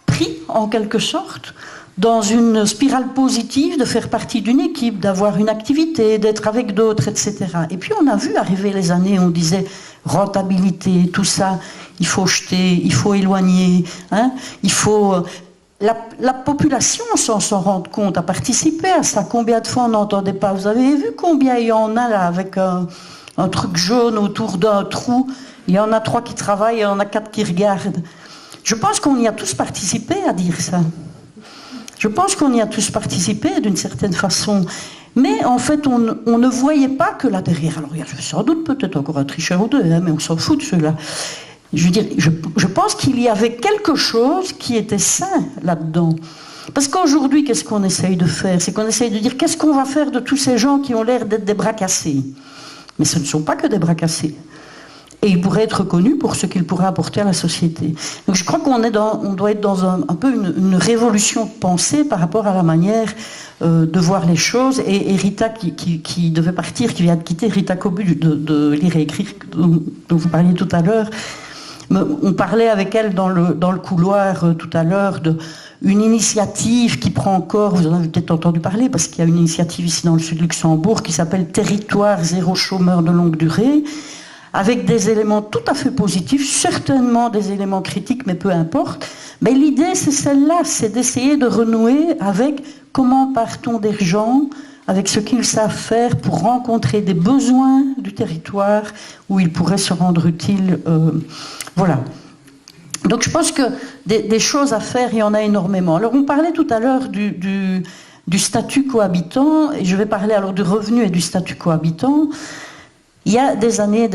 pris, en quelque sorte, dans une spirale positive de faire partie d'une équipe, d'avoir une activité, d'être avec d'autres, etc. Et puis on a vu arriver les années où on disait rentabilité, tout ça, il faut jeter, il faut éloigner, hein, il faut... La population, sans s'en rendre compte, a participé à ça. Combien de fois on n'entendait pas? Vous avez vu combien il y en a là, avec un truc jaune autour d'un trou? Il y en a 3 qui travaillent, il y en a 4 qui regardent. Je pense qu'on y a tous participé à dire ça. Je pense qu'on y a tous participé d'une certaine façon. Mais en fait, on ne voyait pas que là derrière. Alors il y a sans doute peut-être encore un tricheur ou deux, hein, mais on s'en fout de ceux-là. Je veux dire, je pense qu'il y avait quelque chose qui était sain là-dedans. Parce qu'aujourd'hui, qu'est-ce qu'on essaye de faire? C'est qu'on essaye de dire, qu'est-ce qu'on va faire de tous ces gens qui ont l'air d'être des bras cassés? Mais ce ne sont pas que des bras cassés. Et ils pourraient être reconnus pour ce qu'ils pourraient apporter à la société. Donc je crois on doit être dans un peu une révolution de pensée par rapport à la manière de voir les choses. Et Rita, qui devait partir, qui vient de quitter, Rita Cobu, de lire et écrire, dont vous parliez tout à l'heure, on parlait avec elle dans le couloir tout à l'heure d'une initiative qui prend encore, vous en avez peut-être entendu parler, parce qu'il y a une initiative ici dans le sud de Luxembourg qui s'appelle Territoire zéro chômeur de longue durée, avec des éléments tout à fait positifs, certainement des éléments critiques, mais peu importe. Mais l'idée, c'est celle-là, c'est d'essayer de renouer avec comment partons des gens, avec ce qu'ils savent faire pour rencontrer des besoins du territoire où ils pourraient se rendre utiles. Voilà. Donc je pense que des choses à faire, il y en a énormément. Alors on parlait tout à l'heure du statut cohabitant, et je vais parler alors du revenu et du statut cohabitant. Il y a des années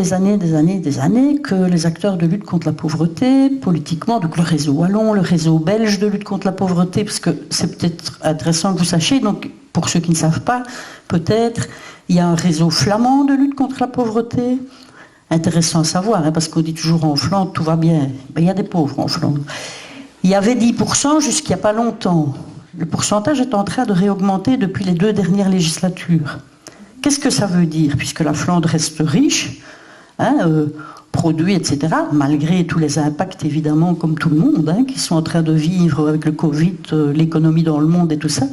que les acteurs de lutte contre la pauvreté, politiquement, donc le réseau wallon, le réseau belge de lutte contre la pauvreté, parce que c'est peut-être intéressant que vous sachiez, donc pour ceux qui ne savent pas, peut-être, il y a un réseau flamand de lutte contre la pauvreté. Intéressant à savoir, hein, parce qu'on dit toujours en Flandre, tout va bien. Ben, il y a des pauvres en Flandre. Il y avait 10% jusqu'il n'y a pas longtemps. Le pourcentage est en train de réaugmenter depuis les 2 dernières législatures. Qu'est-ce que ça veut dire? Puisque la Flandre reste riche, hein, produit, etc., malgré tous les impacts, évidemment, comme tout le monde, hein, qui sont en train de vivre avec le Covid, l'économie dans le monde et tout ça,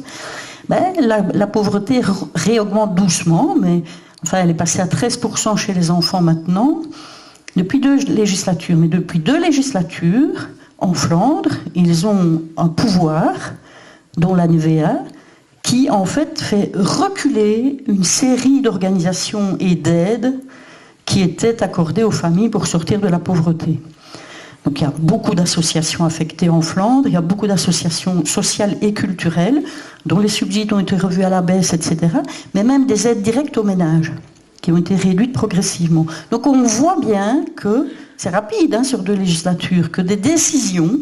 ben, la pauvreté réaugmente doucement, mais enfin, elle est passée à 13% chez les enfants maintenant, depuis 2 législatures. Mais depuis 2 législatures, en Flandre, ils ont un pouvoir, dont la NVA, qui en fait fait reculer une série d'organisations et d'aides qui étaient accordées aux familles pour sortir de la pauvreté. Donc il y a beaucoup d'associations affectées en Flandre, il y a beaucoup d'associations sociales et culturelles, dont les subsides ont été revus à la baisse, etc., mais même des aides directes aux ménages, qui ont été réduites progressivement. Donc on voit bien que, c'est rapide hein, sur 2 législatures, que des décisions,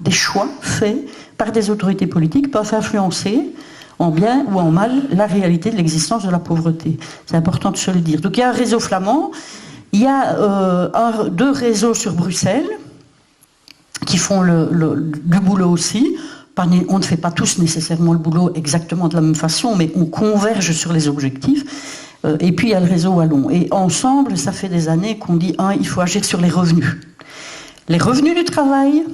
des choix faits par des autorités politiques peuvent influencer en bien ou en mal, la réalité de l'existence de la pauvreté. C'est important de se le dire. Donc il y a un réseau flamand, il y a deux réseaux sur Bruxelles qui font du boulot aussi. On ne fait pas tous nécessairement le boulot exactement de la même façon, mais on converge sur les objectifs. Et puis il y a le réseau wallon. Et ensemble, ça fait des années qu'on dit, il faut agir sur les revenus. Les revenus du travail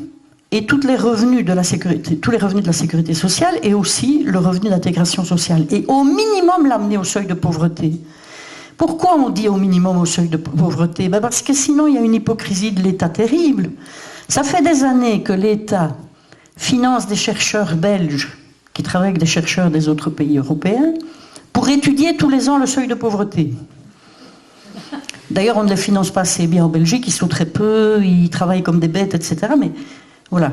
et tous les revenus de la sécurité sociale et aussi le revenu d'intégration sociale. Et au minimum l'amener au seuil de pauvreté. Pourquoi on dit au minimum au seuil de pauvreté? Parce que sinon il y a une hypocrisie de l'État terrible. Ça fait des années que l'État finance des chercheurs belges qui travaillent avec des chercheurs des autres pays européens pour étudier tous les ans le seuil de pauvreté. D'ailleurs, on ne les finance pas assez bien en Belgique, ils sont très peu, ils travaillent comme des bêtes, etc. Mais voilà.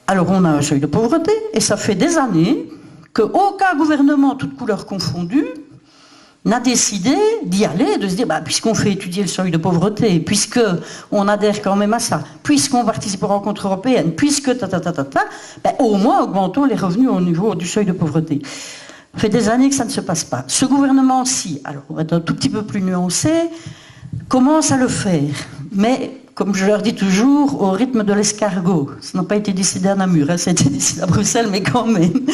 Alors on a un seuil de pauvreté, et ça fait des années qu'aucun gouvernement, toutes couleurs confondues, n'a décidé d'y aller, de se dire, puisqu'on fait étudier le seuil de pauvreté, puisqu'on adhère quand même à ça, puisqu'on participe aux rencontres européennes, puisque au moins augmentons les revenus au niveau du seuil de pauvreté. Ça fait des années que ça ne se passe pas. Ce gouvernement-ci, alors on va être un tout petit peu plus nuancé, commence à le faire, mais comme je leur dis toujours, au rythme de l'escargot. Ça n'a pas été décidé à Namur, ça a été décidé à Bruxelles, mais quand même.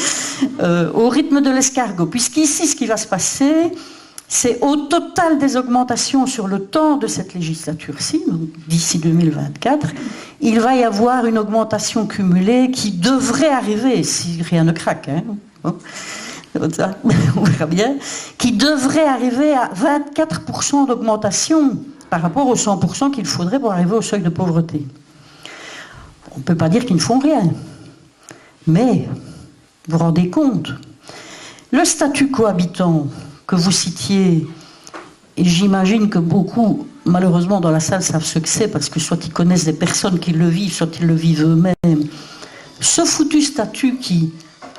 Au rythme de l'escargot. Puisqu'ici, ce qui va se passer, c'est au total des augmentations sur le temps de cette législature-ci, d'ici 2024, il va y avoir une augmentation cumulée qui devrait arriver, si rien ne craque, ça, on verra bien, qui devrait arriver à 24% d'augmentation par rapport aux 100% qu'il faudrait pour arriver au seuil de pauvreté. On ne peut pas dire qu'ils ne font rien. Mais, vous vous rendez compte, le statut cohabitant que vous citiez, et j'imagine que beaucoup, malheureusement, dans la salle savent ce que c'est, parce que soit ils connaissent des personnes qui le vivent, soit ils le vivent eux-mêmes. Ce foutu statut qui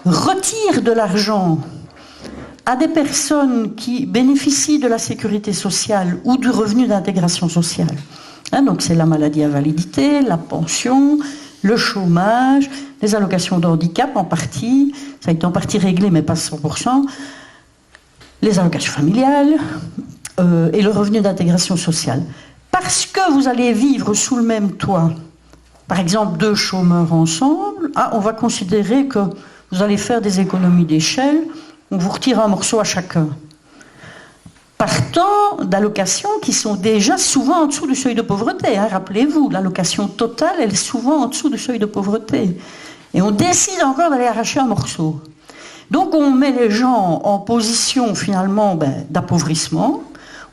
retire de l'argent à des personnes qui bénéficient de la sécurité sociale ou du revenu d'intégration sociale. Donc c'est la maladie invalidité, la pension, le chômage, les allocations de handicap en partie, ça a été en partie réglé mais pas 100%, les allocations familiales et le revenu d'intégration sociale. Parce que vous allez vivre sous le même toit, par exemple 2 chômeurs ensemble, on va considérer que vous allez faire des économies d'échelle, on vous retire un morceau à chacun. Partant d'allocations qui sont déjà souvent en dessous du seuil de pauvreté. Rappelez-vous, l'allocation totale, elle est souvent en dessous du seuil de pauvreté. Et on décide encore d'aller arracher un morceau. Donc on met les gens en position finalement d'appauvrissement,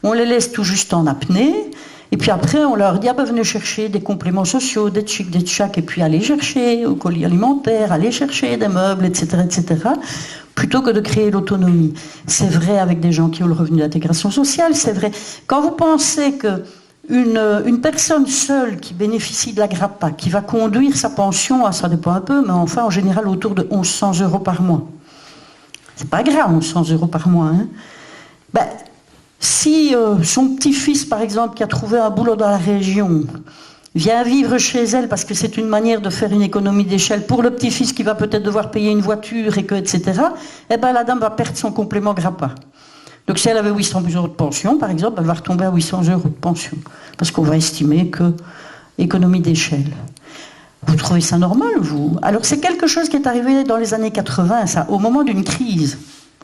on les laisse tout juste en apnée, et puis après on leur dit venez chercher des compléments sociaux, des tchics, des tchacs, et puis allez chercher au colis alimentaire, allez chercher des meubles, etc., etc., plutôt que de créer l'autonomie. C'est vrai avec des gens qui ont le revenu d'intégration sociale, c'est vrai. Quand vous pensez qu'une personne seule qui bénéficie de la GRAPA, qui va conduire sa pension, ça dépend un peu, mais enfin en général autour de 1 100 € par mois. C'est pas grave, 1 100 € par mois. Si son petit-fils, par exemple, qui a trouvé un boulot dans la région, vient vivre chez elle parce que c'est une manière de faire une économie d'échelle pour le petit-fils qui va peut-être devoir payer une voiture, etc., la dame va perdre son complément GRAPA. Donc si elle avait 800 € de pension, par exemple, elle va retomber à 800 € de pension. Parce qu'on va estimer que économie d'échelle. Vous trouvez ça normal, vous? Alors c'est quelque chose qui est arrivé dans les années 80, ça, au moment d'une crise.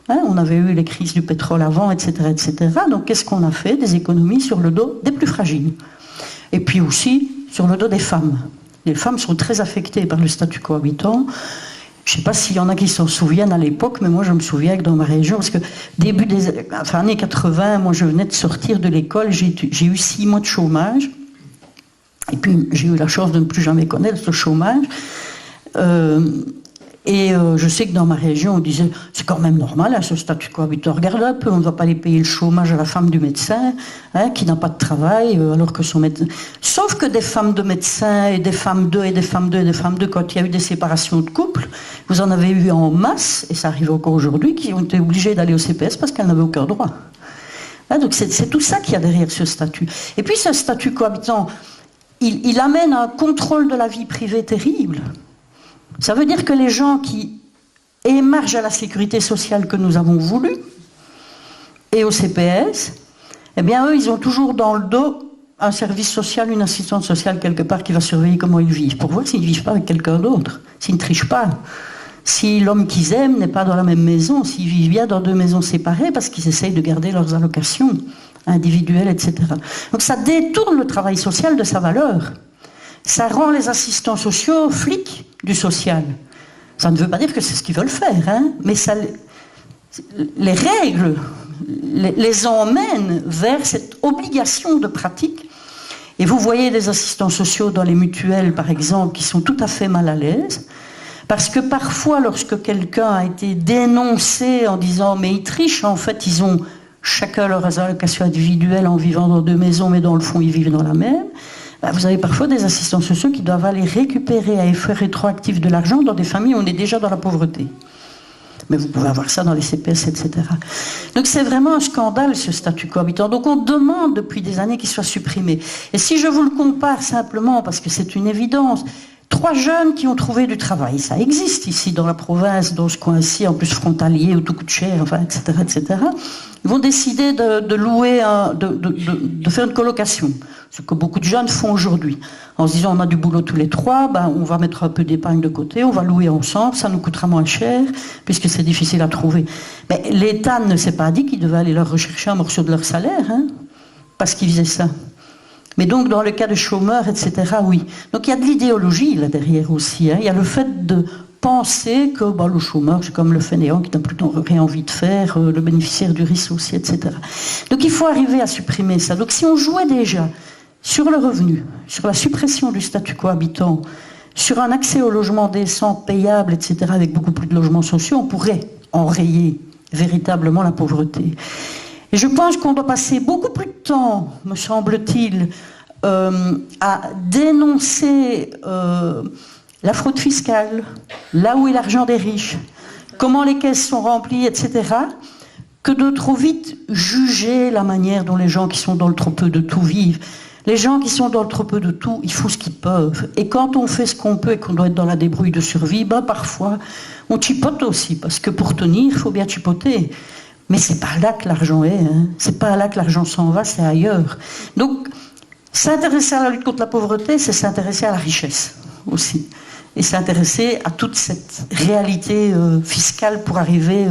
On avait eu les crises du pétrole avant, etc., etc. Donc qu'est-ce qu'on a fait? Des économies sur le dos des plus fragiles. Et puis aussi sur le dos des femmes. Les femmes sont très affectées par le statut cohabitant. Je ne sais pas s'il y en a qui s'en souviennent à l'époque, mais moi je me souviens que dans ma région, parce que début des années 80, moi je venais de sortir de l'école, j'ai eu 6 mois de chômage. Et puis j'ai eu la chance de ne plus jamais connaître ce chômage. Je sais que dans ma région, on disait, c'est quand même normal, ce statut cohabitant. Regarde un peu, on ne va pas aller payer le chômage à la femme du médecin, qui n'a pas de travail, alors que son médecin... Sauf que des femmes de médecins, et des femmes d'eux, et des femmes d'eux, et des femmes d'eux, quand il y a eu des séparations de couple, vous en avez eu en masse, et ça arrive encore aujourd'hui, qui ont été obligées d'aller au CPS parce qu'elles n'avaient aucun droit. Donc c'est tout ça qu'il y a derrière ce statut. Et puis ce statut cohabitant, il amène un contrôle de la vie privée terrible. Ça veut dire que les gens qui et marge à la sécurité sociale que nous avons voulu, et au CPS, eh bien eux, ils ont toujours dans le dos un service social, une assistante sociale quelque part qui va surveiller comment ils vivent, pour voir s'ils ne vivent pas avec quelqu'un d'autre, s'ils ne trichent pas, si l'homme qu'ils aiment n'est pas dans la même maison, s'ils vivent bien dans 2 maisons séparées parce qu'ils essayent de garder leurs allocations individuelles, etc. Donc ça détourne le travail social de sa valeur. Ça rend les assistants sociaux flics du social. Ça ne veut pas dire que c'est ce qu'ils veulent faire, hein, mais ça, les règles les emmènent vers cette obligation de pratique. Et vous voyez des assistants sociaux dans les mutuelles, par exemple, qui sont tout à fait mal à l'aise, parce que parfois, lorsque quelqu'un a été dénoncé en disant « mais ils trichent », en fait, ils ont chacun leurs allocations individuelles en vivant dans 2 maisons, mais dans le fond, ils vivent dans la même. Vous avez parfois des assistants sociaux qui doivent aller récupérer à effet rétroactif de l'argent dans des familles où on est déjà dans la pauvreté. Mais vous pouvez avoir ça dans les CPS, etc. Donc c'est vraiment un scandale, ce statut cohabitant. Donc on demande depuis des années qu'il soit supprimé. Et si je vous le compare simplement, parce que c'est une évidence, 3 jeunes qui ont trouvé du travail, ça existe ici dans la province, dans ce coin-ci, en plus frontalier, où tout coûte cher, enfin, etc., etc. Ils vont décider de louer, de faire une colocation, ce que beaucoup de jeunes font aujourd'hui, en se disant on a du boulot tous les 3, ben, on va mettre un peu d'épargne de côté, on va louer ensemble, ça nous coûtera moins cher, puisque c'est difficile à trouver. Mais l'État ne s'est pas dit qu'il devait aller leur rechercher un morceau de leur salaire, hein, parce qu'ils faisaient ça. Mais donc, dans le cas de chômeurs, etc., oui. Donc, il y a de l'idéologie là derrière aussi. Hein. Il y a le fait de penser que le chômeur, c'est comme le fainéant qui n'a plus rien envie de faire, le bénéficiaire du RIS aussi, etc. Donc, il faut arriver à supprimer ça. Donc, si on jouait déjà sur le revenu, sur la suppression du statut cohabitant, sur un accès au logement décent, payable, etc., avec beaucoup plus de logements sociaux, on pourrait enrayer véritablement la pauvreté. Et je pense qu'on doit passer beaucoup plus de temps, me semble-t-il, à dénoncer la fraude fiscale, là où est l'argent des riches, comment les caisses sont remplies, etc., que de trop vite juger la manière dont les gens qui sont dans le trop peu de tout vivent. Les gens qui sont dans le trop peu de tout, ils font ce qu'ils peuvent. Et quand on fait ce qu'on peut et qu'on doit être dans la débrouille de survie, parfois, on chipote aussi, parce que pour tenir, il faut bien chipoter. Mais c'est pas là que l'argent est, hein. C'est pas là que l'argent s'en va, c'est ailleurs. Donc, s'intéresser à la lutte contre la pauvreté, c'est s'intéresser à la richesse aussi. Et s'intéresser à toute cette réalité fiscale pour arriver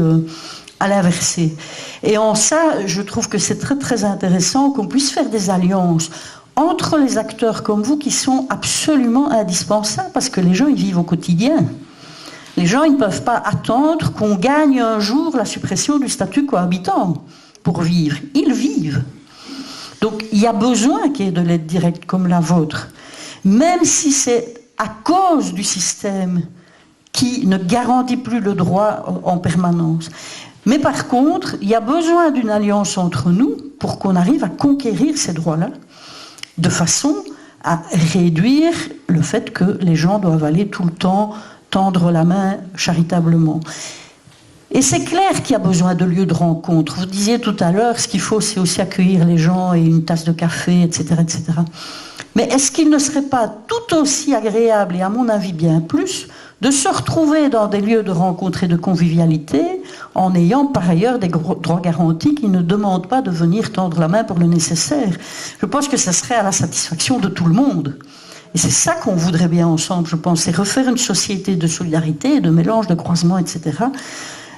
à l'inverser. Et en ça, je trouve que c'est très très intéressant qu'on puisse faire des alliances entre les acteurs comme vous qui sont absolument indispensables, parce que les gens, ils vivent au quotidien. Les gens, ils ne peuvent pas attendre qu'on gagne un jour la suppression du statut cohabitant pour vivre. Ils vivent. Donc, il y a besoin qu'il y ait de l'aide directe comme la vôtre. Même si c'est à cause du système qui ne garantit plus le droit en permanence. Mais par contre, il y a besoin d'une alliance entre nous pour qu'on arrive à conquérir ces droits-là, de façon à réduire le fait que les gens doivent aller tout le temps tendre la main charitablement. Et c'est clair qu'il y a besoin de lieux de rencontre. Vous disiez tout à l'heure, ce qu'il faut, c'est aussi accueillir les gens et une tasse de café, etc., etc. Mais est-ce qu'il ne serait pas tout aussi agréable, et à mon avis bien plus, de se retrouver dans des lieux de rencontre et de convivialité en ayant par ailleurs des droits garantis qui ne demandent pas de venir tendre la main pour le nécessaire? Je pense que ça serait à la satisfaction de tout le monde. Et c'est ça qu'on voudrait bien ensemble, je pense, c'est refaire une société de solidarité, de mélange, de croisement, etc.,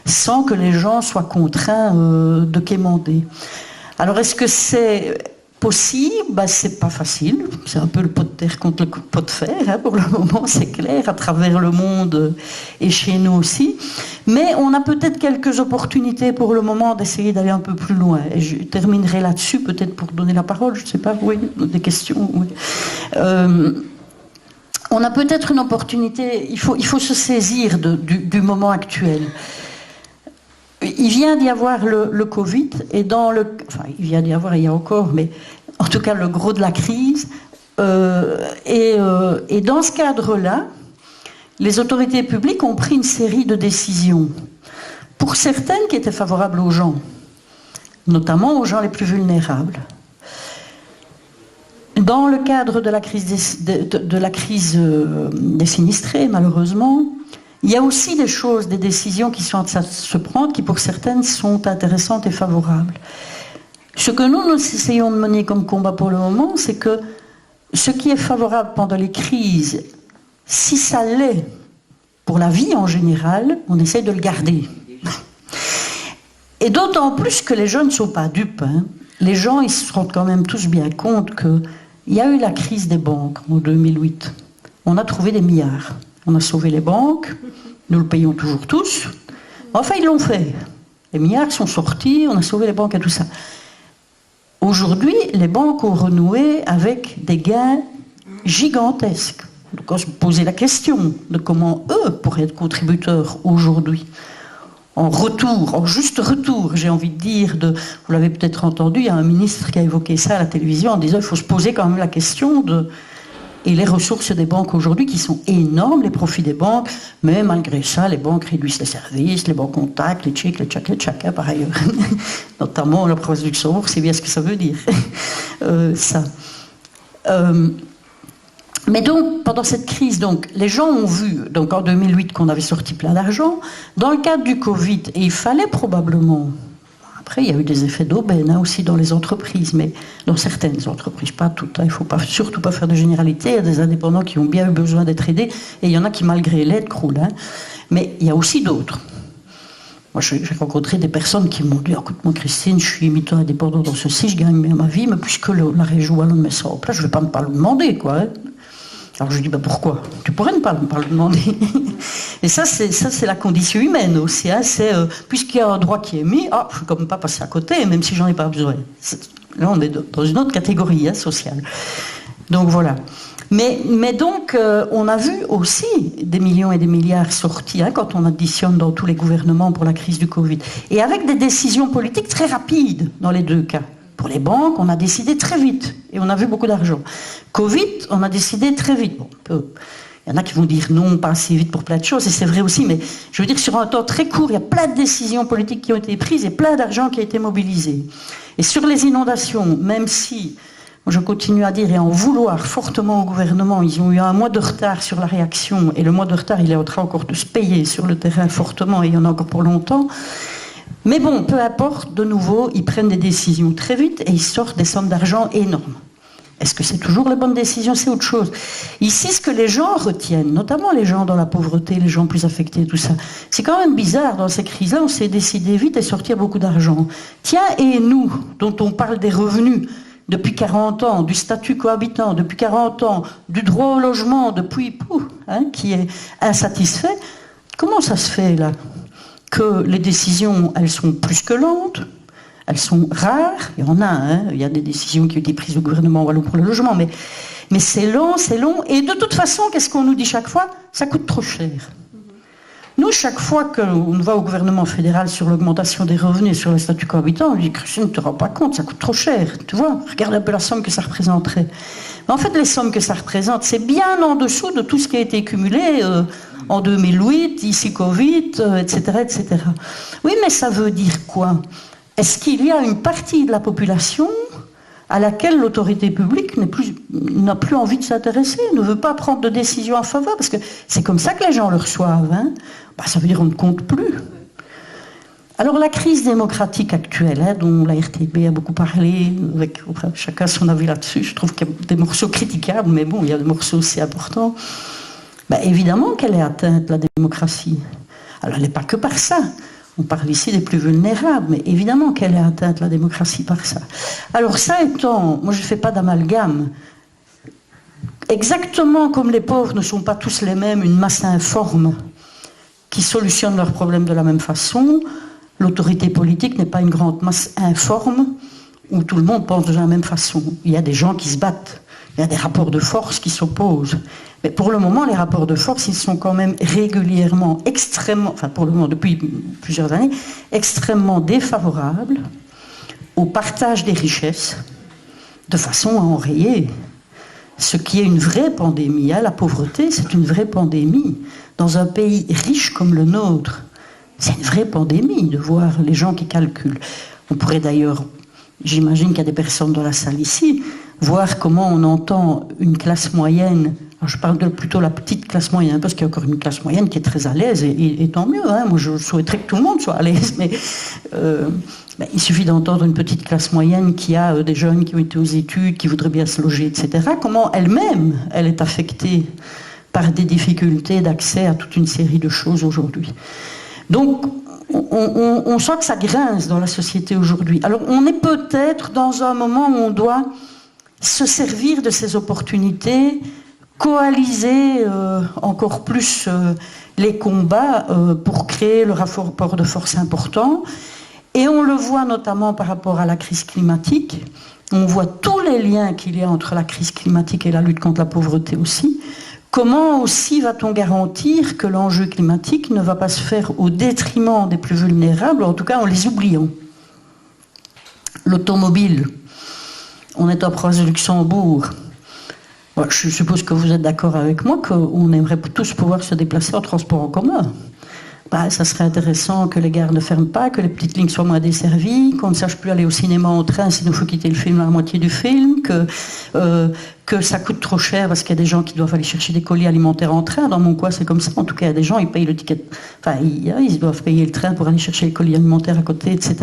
sans que les gens soient contraints de quémander. Alors, est-ce que c'est possible? C'est pas facile, c'est un peu le pot de terre contre le pot de fer, hein, pour le moment, c'est clair, à travers le monde et chez nous aussi. Mais on a peut-être quelques opportunités pour le moment d'essayer d'aller un peu plus loin. Et je terminerai là-dessus, peut-être pour donner la parole, je ne sais pas, oui, des questions, oui. On a peut-être une opportunité, il faut se saisir du moment actuel. Il vient d'y avoir le Covid, et il vient d'y avoir, il y a encore, mais en tout cas le gros de la crise. Et dans ce cadre-là, les autorités publiques ont pris une série de décisions, pour certaines qui étaient favorables aux gens, notamment aux gens les plus vulnérables. Dans le cadre de la crise des sinistrés, malheureusement, Il y a aussi des choses, des décisions qui sont en train de se prendre, qui pour certaines sont intéressantes et favorables. Ce que nous essayons de mener comme combat pour le moment, c'est que ce qui est favorable pendant les crises, si ça l'est pour la vie en général, on essaie de le garder. Et d'autant plus que les jeunes ne sont pas dupes. Hein. Les gens, ils se rendent quand même tous bien compte qu'il y a eu la crise des banques en 2008. On a trouvé des milliards. On a sauvé les banques, nous le payons toujours tous. Enfin, ils l'ont fait. Les milliards sont sortis, on a sauvé les banques et tout ça. Aujourd'hui, les banques ont renoué avec des gains gigantesques. Donc on se posait la question de comment eux pourraient être contributeurs aujourd'hui. En retour, en juste retour, j'ai envie de dire, vous l'avez peut-être entendu, il y a un ministre qui a évoqué ça à la télévision en disant qu'il faut se poser quand même la question de... Et les ressources des banques aujourd'hui qui sont énormes, les profits des banques, mais malgré ça, les banques réduisent les services, les banques contactent, les tchèques, par ailleurs. Notamment la province du Luxembourg, c'est bien ce que ça veut dire. Ça. Mais donc, pendant cette crise, donc, les gens ont vu, donc en 2008, qu'on avait sorti plein d'argent. Dans le cadre du Covid, et il fallait probablement... Après, il y a eu des effets d'aubaine hein, aussi dans les entreprises, mais dans certaines entreprises, pas toutes. Hein, il ne faut surtout pas faire de généralité. Il y a des indépendants qui ont bien eu besoin d'être aidés, et il y en a qui, malgré l'aide, croulent. Hein. Mais il y a aussi d'autres. Moi, j'ai rencontré des personnes qui m'ont dit « Écoute-moi, Christine, je suis mi-indépendant dans ceci, je gagne bien ma vie, mais puisque la région wallonne met ça en place, je ne vais pas le demander, quoi. Hein. » Alors je lui dis « Pourquoi ? Tu pourrais ne pas le demander. » Et ça, c'est la condition humaine aussi. Hein. Puisqu'il y a un droit qui est mis, je ne suis quand même pas passé à côté, même si j'en ai pas besoin. Là, on est dans une autre catégorie hein, sociale. Donc voilà. Mais donc, on a vu aussi des millions et des milliards sortis, hein, quand on additionne dans tous les gouvernements pour la crise du Covid. Et avec des décisions politiques très rapides dans les deux cas. Pour les banques, on a décidé très vite, et on a vu beaucoup d'argent. Covid, on a décidé très vite. Bon, il y en a qui vont dire non, pas assez vite pour plein de choses, et c'est vrai aussi, mais je veux dire, sur un temps très court, il y a plein de décisions politiques qui ont été prises et plein d'argent qui a été mobilisé. Et sur les inondations, même si, je continue à dire, et en vouloir fortement au gouvernement, ils ont eu un mois de retard sur la réaction, et le mois de retard, il est en train encore de se payer sur le terrain fortement, et il y en a encore pour longtemps. Mais bon, peu importe, de nouveau, ils prennent des décisions très vite, et ils sortent des sommes d'argent énormes. Est-ce que c'est toujours les bonnes décisions? C'est autre chose. Ici, ce que les gens retiennent, notamment les gens dans la pauvreté, les gens plus affectés, tout ça, c'est quand même bizarre, dans ces crises-là, on s'est décidé vite et sortir beaucoup d'argent. Tiens, et nous, dont on parle des revenus depuis 40 ans, du statut cohabitant, depuis 40 ans, du droit au logement, depuis, qui est insatisfait, comment ça se fait, là, que les décisions, elles sont plus que lentes? Elles sont rares, il y en a, hein. Il y a des décisions qui ont été prises au gouvernement wallon pour le logement, mais c'est long, et de toute façon, qu'est-ce qu'on nous dit chaque fois? Ça coûte trop cher. Nous, chaque fois qu'on va au gouvernement fédéral sur l'augmentation des revenus, sur le statut cohabitant, on dit « Christine, ne te rends pas compte, ça coûte trop cher, tu vois, regarde un peu la somme que ça représenterait. » Mais en fait, les sommes que ça représente, c'est bien en dessous de tout ce qui a été cumulé en 2008, ici Covid, etc., etc. Oui, mais ça veut dire quoi? Est-ce qu'il y a une partie de la population à laquelle l'autorité publique n'a plus envie de s'intéresser, ne veut pas prendre de décision en faveur? Parce que c'est comme ça que les gens le reçoivent. Hein. Ça veut dire qu'on ne compte plus. Alors la crise démocratique actuelle, hein, dont la RTB a beaucoup parlé, avec chacun son avis là-dessus, je trouve qu'il y a des morceaux critiquables, mais bon, il y a des morceaux aussi importants. Évidemment qu'elle est atteinte, la démocratie. Alors elle n'est pas que par ça. On parle ici des plus vulnérables, mais évidemment qu'elle est atteinte, la démocratie, par ça. Alors ça étant, moi je ne fais pas d'amalgame. Exactement comme les pauvres ne sont pas tous les mêmes, une masse informe qui solutionne leurs problèmes de la même façon, l'autorité politique n'est pas une grande masse informe où tout le monde pense de la même façon. Il y a des gens qui se battent, il y a des rapports de force qui s'opposent. Mais pour le moment, les rapports de force, ils sont quand même régulièrement extrêmement, enfin pour le moment, depuis plusieurs années, extrêmement défavorables au partage des richesses de façon à enrayer ce qui est une vraie pandémie. La pauvreté, c'est une vraie pandémie. Dans un pays riche comme le nôtre, c'est une vraie pandémie de voir les gens qui calculent. On pourrait d'ailleurs, j'imagine qu'il y a des personnes dans la salle ici, voir comment on entend une classe moyenne Alors je parle plutôt de la petite classe moyenne, parce qu'il y a encore une classe moyenne qui est très à l'aise, et tant mieux, hein. Moi je souhaiterais que tout le monde soit à l'aise, mais il suffit d'entendre une petite classe moyenne qui a des jeunes qui ont été aux études, qui voudraient bien se loger, etc., comment elle-même, elle est affectée par des difficultés d'accès à toute une série de choses aujourd'hui. Donc, on sent que ça grince dans la société aujourd'hui. Alors, on est peut-être dans un moment où on doit se servir de ces opportunités, coaliser encore plus les combats pour créer le rapport de force important. Et on le voit notamment par rapport à la crise climatique. On voit tous les liens qu'il y a entre la crise climatique et la lutte contre la pauvreté aussi. Comment aussi va-t-on garantir que l'enjeu climatique ne va pas se faire au détriment des plus vulnérables, en tout cas en les oubliant? L'automobile. On est en province de Luxembourg. Bon, je suppose que vous êtes d'accord avec moi qu'on aimerait tous pouvoir se déplacer en transport en commun. Ça serait intéressant que les gares ne ferment pas, que les petites lignes soient moins desservies, qu'on ne sache plus aller au cinéma en train s'il nous faut quitter le film à la moitié du film, que ça coûte trop cher parce qu'il y a des gens qui doivent aller chercher des colis alimentaires en train. Dans mon coin, c'est comme ça. En tout cas, il y a des gens, ils payent le ticket. Enfin, ils doivent payer le train pour aller chercher les colis alimentaires à côté, etc.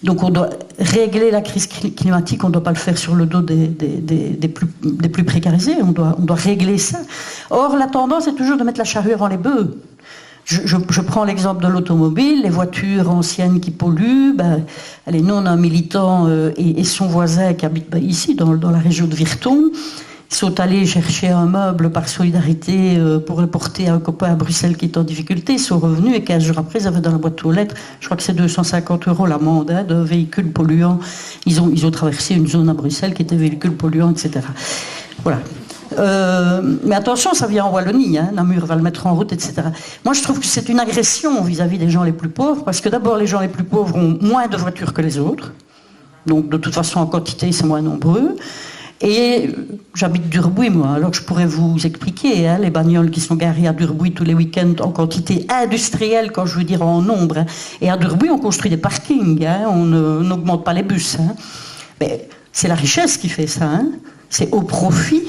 Donc on doit régler la crise climatique, on ne doit pas le faire sur le dos des plus précarisés, on doit régler ça. Or, la tendance est toujours de mettre la charrue avant les bœufs. Je prends l'exemple de l'automobile, les voitures anciennes qui polluent. Allez, nous, on a un militant et son voisin qui habite ici, dans la région de Virton. Ils sont allés chercher un meuble par solidarité pour le porter à un copain à Bruxelles qui est en difficulté. Ils sont revenus et 15 jours après, ils avaient dans la boîte aux lettres, je crois que c'est 250 € l'amende de véhicules polluants. Ils ont traversé une zone à Bruxelles qui était véhicules polluants, etc. Voilà. Mais attention, ça vient en Wallonie, hein. Namur va le mettre en route, etc. Moi, je trouve que c'est une agression vis-à-vis des gens les plus pauvres, parce que d'abord, les gens les plus pauvres ont moins de voitures que les autres. Donc, de toute façon, en quantité, c'est moins nombreux. Et j'habite Durbuy, moi, alors je pourrais vous expliquer, hein, les bagnoles qui sont garées à Durbuy tous les week-ends en quantité industrielle, quand je veux dire en nombre. Hein. Et à Durbuy, on construit des parkings, hein, on n'augmente pas les bus. Hein. Mais c'est la richesse qui fait ça, hein. C'est au profit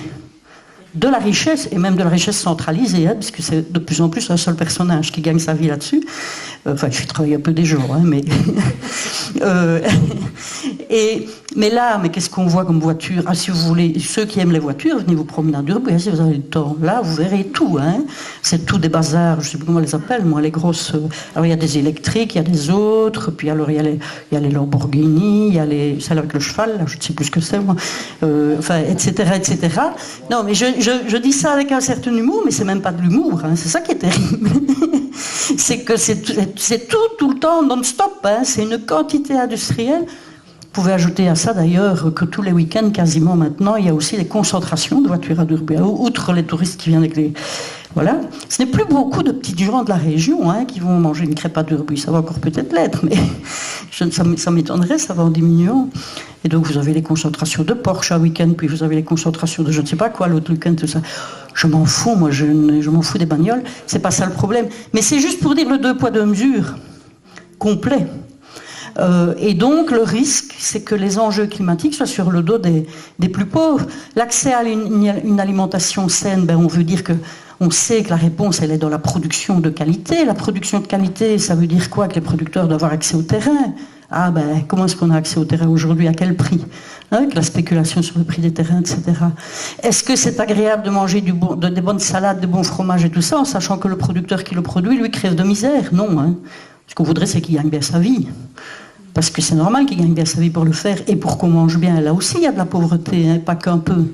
de la richesse, et même de la richesse centralisée, hein, puisque c'est de plus en plus un seul personnage qui gagne sa vie là-dessus. Enfin, je travaille un peu des jours, hein, mais... mais là, qu'est-ce qu'on voit comme voiture? Si vous voulez, ceux qui aiment les voitures, venez vous promener à Durbuy, hein, si vous avez le temps. Là, vous verrez tout. Hein. C'est tout des bazars, je ne sais plus comment on les appelle, moi, les grosses... Alors, il y a des électriques, il y a des autres, puis alors, il y a les Lamborghini, il y a celles avec le cheval, là, je ne sais plus ce que c'est, moi. Enfin, etc., etc. Non, mais je dis ça avec un certain humour, mais c'est même pas de l'humour, hein. C'est ça qui est terrible. C'est que c'est tout le temps non-stop, hein. C'est une quantité industrielle. Vous pouvez ajouter à ça d'ailleurs que tous les week-ends, quasiment maintenant, il y a aussi des concentrations de voitures à Durbuy, outre les touristes qui viennent avec les... Voilà. Ce n'est plus beaucoup de petits gens de la région, hein, qui vont manger une crêpe à Durbuy. Ça va encore peut-être l'être, mais ça m'étonnerait, ça va en diminuant. Et donc vous avez les concentrations de Porsche à week-end, puis vous avez les concentrations de je ne sais pas quoi l'autre week-end, tout ça. Je m'en fous, moi, je m'en fous des bagnoles. C'est pas ça le problème. Mais c'est juste pour dire le 2 poids 2 mesures complet. Et donc le risque, c'est que les enjeux climatiques soient sur le dos des plus pauvres. L'accès à une alimentation saine, on veut dire que on sait que la réponse, elle est dans la production de qualité. La production de qualité, ça veut dire quoi? Que les producteurs doivent avoir accès au terrain. Comment est-ce qu'on a accès au terrain aujourd'hui? À quel prix? Avec la spéculation sur le prix des terrains, etc. Est-ce que c'est agréable de manger des bonnes salades, des bons fromages et tout ça, en sachant que le producteur qui le produit, lui, crève de misère? Non. Hein. Ce qu'on voudrait, c'est qu'il gagne bien sa vie. Parce que c'est normal qu'il gagne bien sa vie pour le faire. Et pour qu'on mange bien, là aussi, il y a de la pauvreté, hein, pas qu'un peu.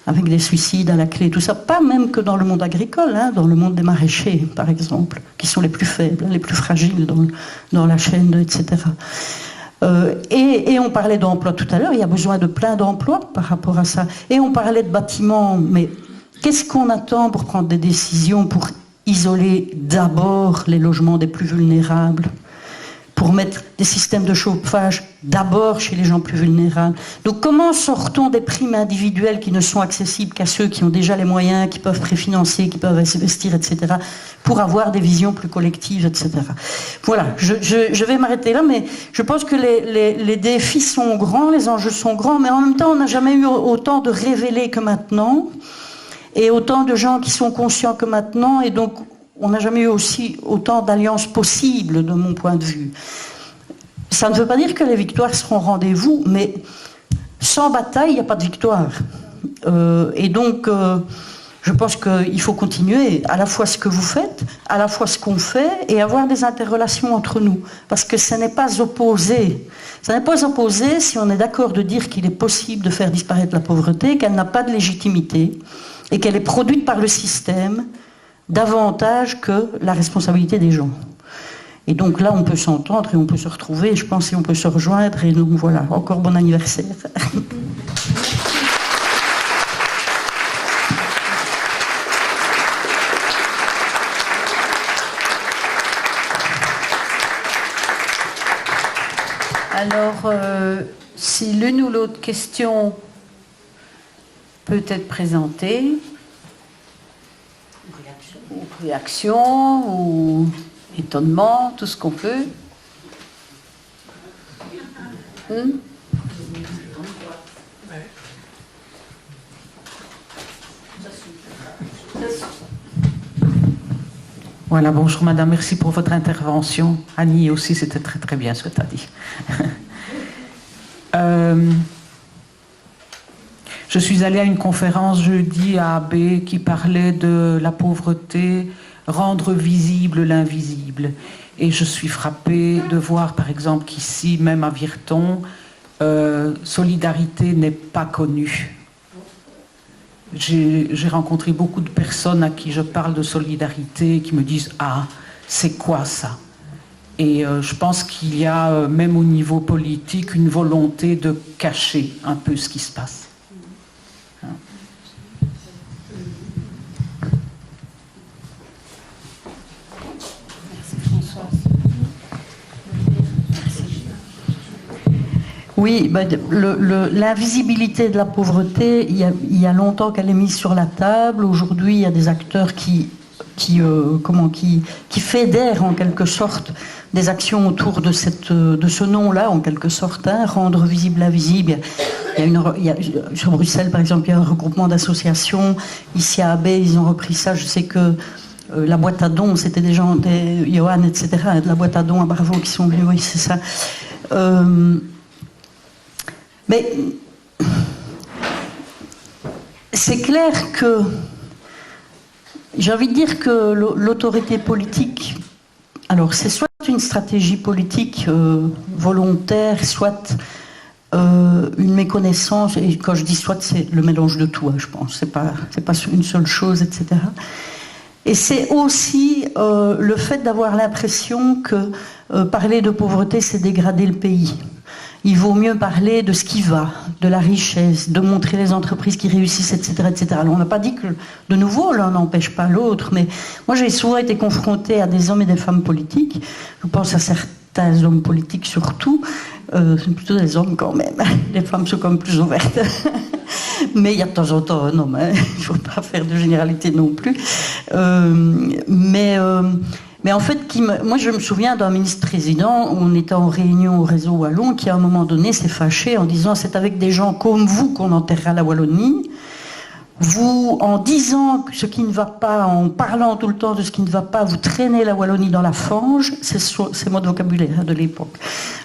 Avec des suicides à la clé, tout ça. Pas même que dans le monde agricole, hein, dans le monde des maraîchers, par exemple, qui sont les plus faibles, les plus fragiles dans la chaîne, etc. Et on parlait d'emploi tout à l'heure, il y a besoin de plein d'emplois par rapport à ça. Et on parlait de bâtiments, mais qu'est-ce qu'on attend pour prendre des décisions pour isoler d'abord les logements des plus vulnérables? pour mettre des systèmes de chauffage d'abord chez les gens plus vulnérables. Donc comment sort-on des primes individuelles qui ne sont accessibles qu'à ceux qui ont déjà les moyens, qui peuvent préfinancer, qui peuvent investir, etc., pour avoir des visions plus collectives, etc. Voilà, je vais m'arrêter là, mais je pense que les défis sont grands, les enjeux sont grands, mais en même temps, on n'a jamais eu autant de révélés que maintenant, et autant de gens qui sont conscients que maintenant, et donc on n'a jamais eu aussi autant d'alliances possibles, de mon point de vue. Ça ne veut pas dire que les victoires seront au rendez-vous, mais sans bataille, il n'y a pas de victoire. Et donc, je pense qu'il faut continuer à la fois ce que vous faites, à la fois ce qu'on fait, et avoir des interrelations entre nous. Parce que ce n'est pas opposé. Ce n'est pas opposé si on est d'accord de dire qu'il est possible de faire disparaître la pauvreté, qu'elle n'a pas de légitimité, et qu'elle est produite par le système, davantage que la responsabilité des gens. Et donc là, on peut s'entendre et on peut se retrouver, je pense, et on peut se rejoindre. Et donc voilà, encore bon anniversaire. Alors, si l'une ou l'autre question peut être présentée, ou réaction, ou étonnement, tout ce qu'on peut. Voilà, bonjour madame, merci pour votre intervention. Annie aussi, c'était très très bien ce que tu as dit. Je suis allée à une conférence jeudi à AB qui parlait de la pauvreté, rendre visible l'invisible. Et je suis frappée de voir par exemple qu'ici, même à Virton, solidarité n'est pas connue. J'ai rencontré beaucoup de personnes à qui je parle de solidarité qui me disent « Ah, c'est quoi ça ?» Et je pense qu'il y a, même au niveau politique, une volonté de cacher un peu ce qui se passe. Oui, ben, l'invisibilité de la pauvreté, il y a longtemps qu'elle est mise sur la table. Aujourd'hui, il y a des acteurs qui fédèrent en quelque sorte des actions autour de ce nom-là, en quelque sorte, hein, rendre visible l'invisible. Sur Bruxelles, par exemple, il y a un regroupement d'associations. Ici à AB, ils ont repris ça. Je sais que la boîte à dons, c'était des gens, des Johan, etc., de la boîte à dons à Bravo qui sont venus, oui, c'est ça. Mais c'est clair que j'ai envie de dire que l'autorité politique, alors c'est soit une stratégie politique volontaire, soit une méconnaissance, et quand je dis soit, c'est le mélange de tout, hein, je pense, c'est pas une seule chose, etc. Et c'est aussi le fait d'avoir l'impression que parler de pauvreté, c'est dégrader le pays. Il vaut mieux parler de ce qui va, de la richesse, de montrer les entreprises qui réussissent, etc., etc. Alors on n'a pas dit que, de nouveau, l'un n'empêche pas l'autre, mais moi j'ai souvent été confrontée à des hommes et des femmes politiques. Je pense à certains hommes politiques surtout, c'est plutôt des hommes quand même. Les femmes sont comme plus ouvertes. Mais il y a de temps en temps un homme, hein. Il ne faut pas faire de généralité non plus. Mais en fait, moi je me souviens d'un ministre-président, on était en réunion au réseau Wallon, qui à un moment donné s'est fâché en disant « c'est avec des gens comme vous qu'on enterrera la Wallonie ». Vous, en disant ce qui ne va pas, en parlant tout le temps de ce qui ne va pas, vous traînez la Wallonie dans la fange, c'est mot de vocabulaire de l'époque,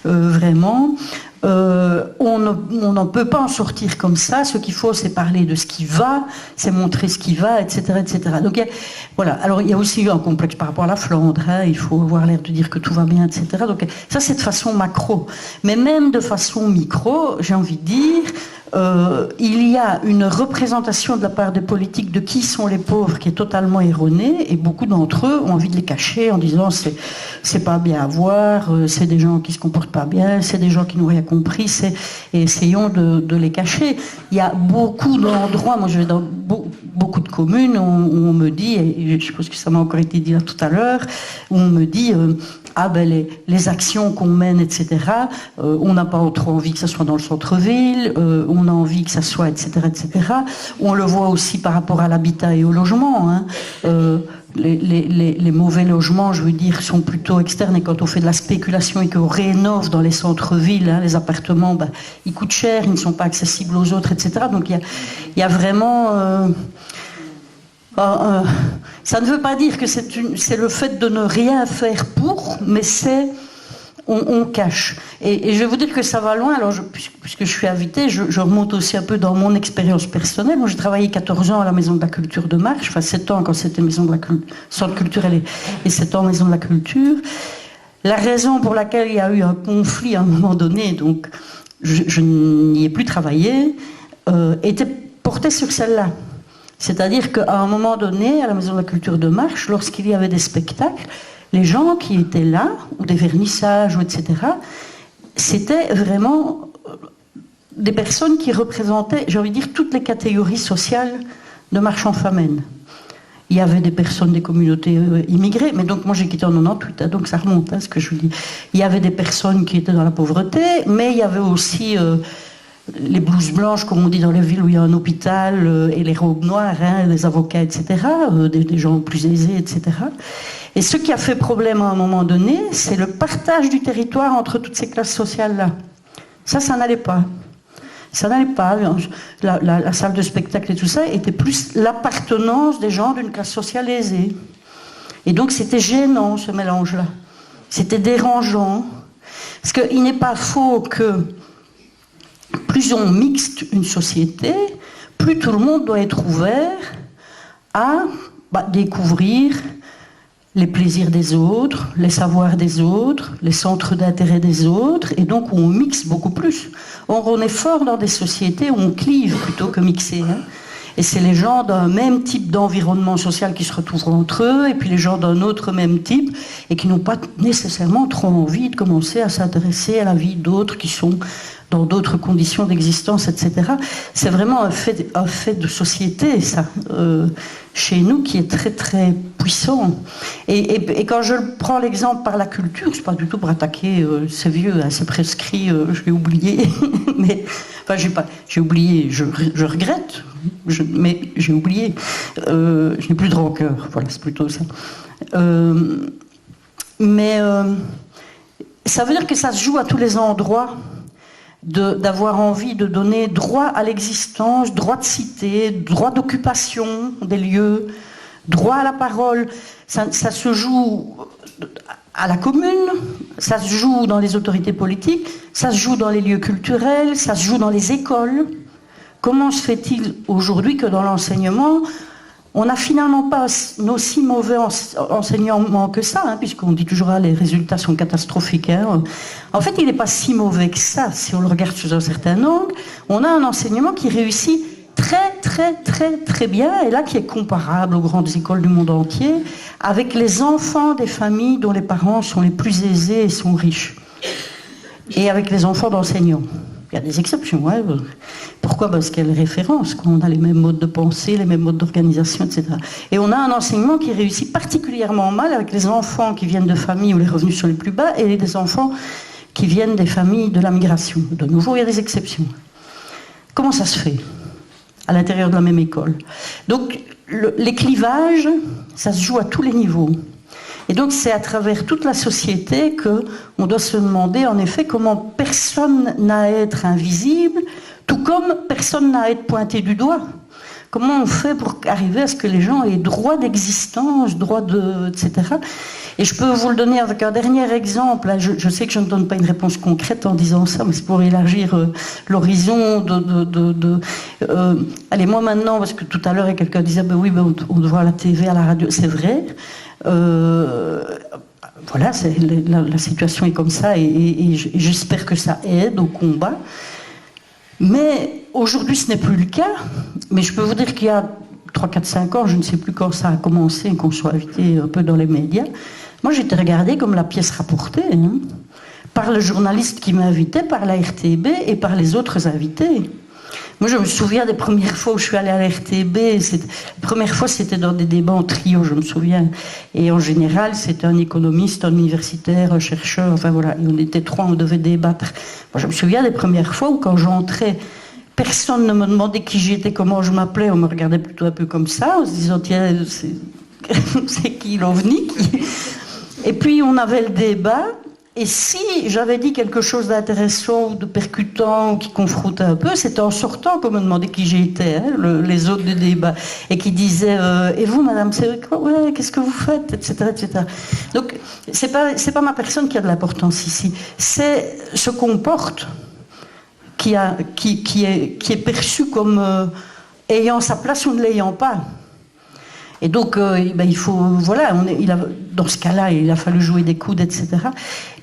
vraiment. On n'en peut pas en sortir comme ça. Ce qu'il faut, c'est parler de ce qui va, c'est montrer ce qui va, etc., etc. Donc voilà. Alors il y a aussi un complexe par rapport à la Flandre. Hein, il faut avoir l'air de dire que tout va bien, etc. Donc ça, c'est de façon macro. Mais même de façon micro, j'ai envie de dire. Il y a une représentation de la part des politiques de qui sont les pauvres qui est totalement erronée, et beaucoup d'entre eux ont envie de les cacher en disant c'est pas bien à voir, c'est des gens qui se comportent pas bien, c'est des gens qui n'ont rien compris, et essayons de les cacher. Il y a beaucoup d'endroits, moi je vais dans beaucoup de communes où on me dit, et je suppose que ça m'a encore été dit là tout à l'heure, où on me dit les actions qu'on mène, etc., on n'a pas trop envie que ça soit dans le centre-ville, on a envie que ça soit, etc., etc. On le voit aussi par rapport à l'habitat et au logement. Hein. Les mauvais logements, je veux dire, sont plutôt externes, et quand on fait de la spéculation et qu'on rénove dans les centres-villes, hein, les appartements, ils coûtent cher, ils ne sont pas accessibles aux autres, etc. Donc il y a vraiment... ça ne veut pas dire que c'est le fait de ne rien faire pour, mais on cache. Et je vais vous dire que ça va loin. Alors, puisque je suis invitée, je remonte aussi un peu dans mon expérience personnelle. Moi, j'ai travaillé 14 ans à la Maison de la Culture de Marche, enfin 7 ans quand c'était centre culturel et 7 ans Maison de la Culture. La raison pour laquelle il y a eu un conflit à un moment donné, donc je n'y ai plus travaillé, était portée sur celle-là. C'est-à-dire qu'à un moment donné, à la Maison de la Culture de Marche, lorsqu'il y avait des spectacles, les gens qui étaient là, ou des vernissages, etc., c'était vraiment des personnes qui représentaient, j'ai envie de dire, toutes les catégories sociales de Marche-en-Famenne. Il y avait des personnes des communautés immigrées, mais donc moi j'ai quitté en 98, hein, donc ça remonte, hein, ce que je vous dis. Il y avait des personnes qui étaient dans la pauvreté, mais il y avait aussi... les blouses blanches, comme on dit dans les villes où il y a un hôpital, et les robes noires, hein, les avocats, etc., des gens plus aisés, etc. Et ce qui a fait problème à un moment donné, c'est le partage du territoire entre toutes ces classes sociales-là. Ça n'allait pas. Ça n'allait pas. La salle de spectacle et tout ça était plus l'appartenance des gens d'une classe sociale aisée. Et donc c'était gênant, ce mélange-là. C'était dérangeant. Parce qu'il n'est pas faux que plus on mixte une société, plus tout le monde doit être ouvert à découvrir les plaisirs des autres, les savoirs des autres, les centres d'intérêt des autres, et donc on mixe beaucoup plus. Or, on est fort dans des sociétés où on clive plutôt que mixer. Hein. Et c'est les gens d'un même type d'environnement social qui se retrouvent entre eux, et puis les gens d'un autre même type, et qui n'ont pas nécessairement trop envie de commencer à s'intéresser à la vie d'autres qui sont dans d'autres conditions d'existence, etc. C'est vraiment un fait de société, ça, chez nous, qui est très, très puissant. Et quand je prends l'exemple par la culture, c'est pas du tout pour attaquer, c'est vieux, hein, c'est prescrit, je l'ai oublié, mais, enfin, j'ai oublié, je regrette, mais j'ai oublié, je n'ai plus de rancœur, voilà, c'est plutôt ça. Mais ça veut dire que ça se joue à tous les endroits, d'avoir envie de donner droit à l'existence, droit de cité, droit d'occupation des lieux, droit à la parole. Ça se joue à la commune, ça se joue dans les autorités politiques, ça se joue dans les lieux culturels, ça se joue dans les écoles. Comment se fait-il aujourd'hui que dans l'enseignement, on n'a finalement pas aussi mauvais enseignement que ça, hein, puisqu'on dit toujours les résultats sont catastrophiques. Hein. En fait, il n'est pas si mauvais que ça, si on le regarde sous un certain angle. On a un enseignement qui réussit très, très, très, très bien, et là qui est comparable aux grandes écoles du monde entier, avec les enfants des familles dont les parents sont les plus aisés et sont riches. Et avec les enfants d'enseignants. Il y a des exceptions. Hein. Pourquoi ? Parce qu'il y a les références. On a les mêmes modes de pensée, les mêmes modes d'organisation, etc. Et on a un enseignement qui réussit particulièrement mal avec les enfants qui viennent de familles où les revenus sont les plus bas et les enfants qui viennent des familles de la migration. De nouveau, il y a des exceptions. Comment ça se fait à l'intérieur de la même école ? Donc, les clivages, ça se joue à tous les niveaux. Et donc c'est à travers toute la société qu'on doit se demander en effet comment personne n'a à être invisible, tout comme personne n'a à être pointé du doigt. Comment on fait pour arriver à ce que les gens aient droit d'existence, droit de... etc. Et je peux vous le donner avec un dernier exemple. Je sais que je ne donne pas une réponse concrète en disant ça, mais c'est pour élargir l'horizon allez, moi maintenant, parce que tout à l'heure, quelqu'un disait oui, on te voit à la TV, à la radio, c'est vrai. Voilà, la situation est comme ça et j'espère que ça aide au combat. Mais aujourd'hui, ce n'est plus le cas. Mais je peux vous dire qu'il y a 3, 4, 5 ans, je ne sais plus quand ça a commencé, qu'on soit invité un peu dans les médias, moi j'étais regardée comme la pièce rapportée, hein, par le journaliste qui m'invitait, par la RTB et par les autres invités. Moi, je me souviens des premières fois où je suis allée à la RTB. La première fois, c'était dans des débats en trio, je me souviens. Et en général, c'était un économiste, un universitaire, un chercheur, enfin voilà. Et on était 3, on devait débattre. Moi, je me souviens des premières fois où, quand j'entrais, personne ne me demandait qui j'étais, comment je m'appelais. On me regardait plutôt un peu comme ça, en se disant, tiens, c'est qui l'OVNI Et puis, on avait le débat. Et si j'avais dit quelque chose d'intéressant ou de percutant ou qui confrontait un peu, c'était en sortant qu'on me demandait qui j'étais, hein, les autres du débat, et qui disaient et vous, madame, ouais, qu'est-ce que vous faites, etc., etc. Donc c'est pas ma personne qui a de l'importance ici, c'est ce qu'on porte qui est perçu comme ayant sa place ou ne l'ayant pas. Et donc, il faut, voilà, dans ce cas-là, il a fallu jouer des coudes, etc.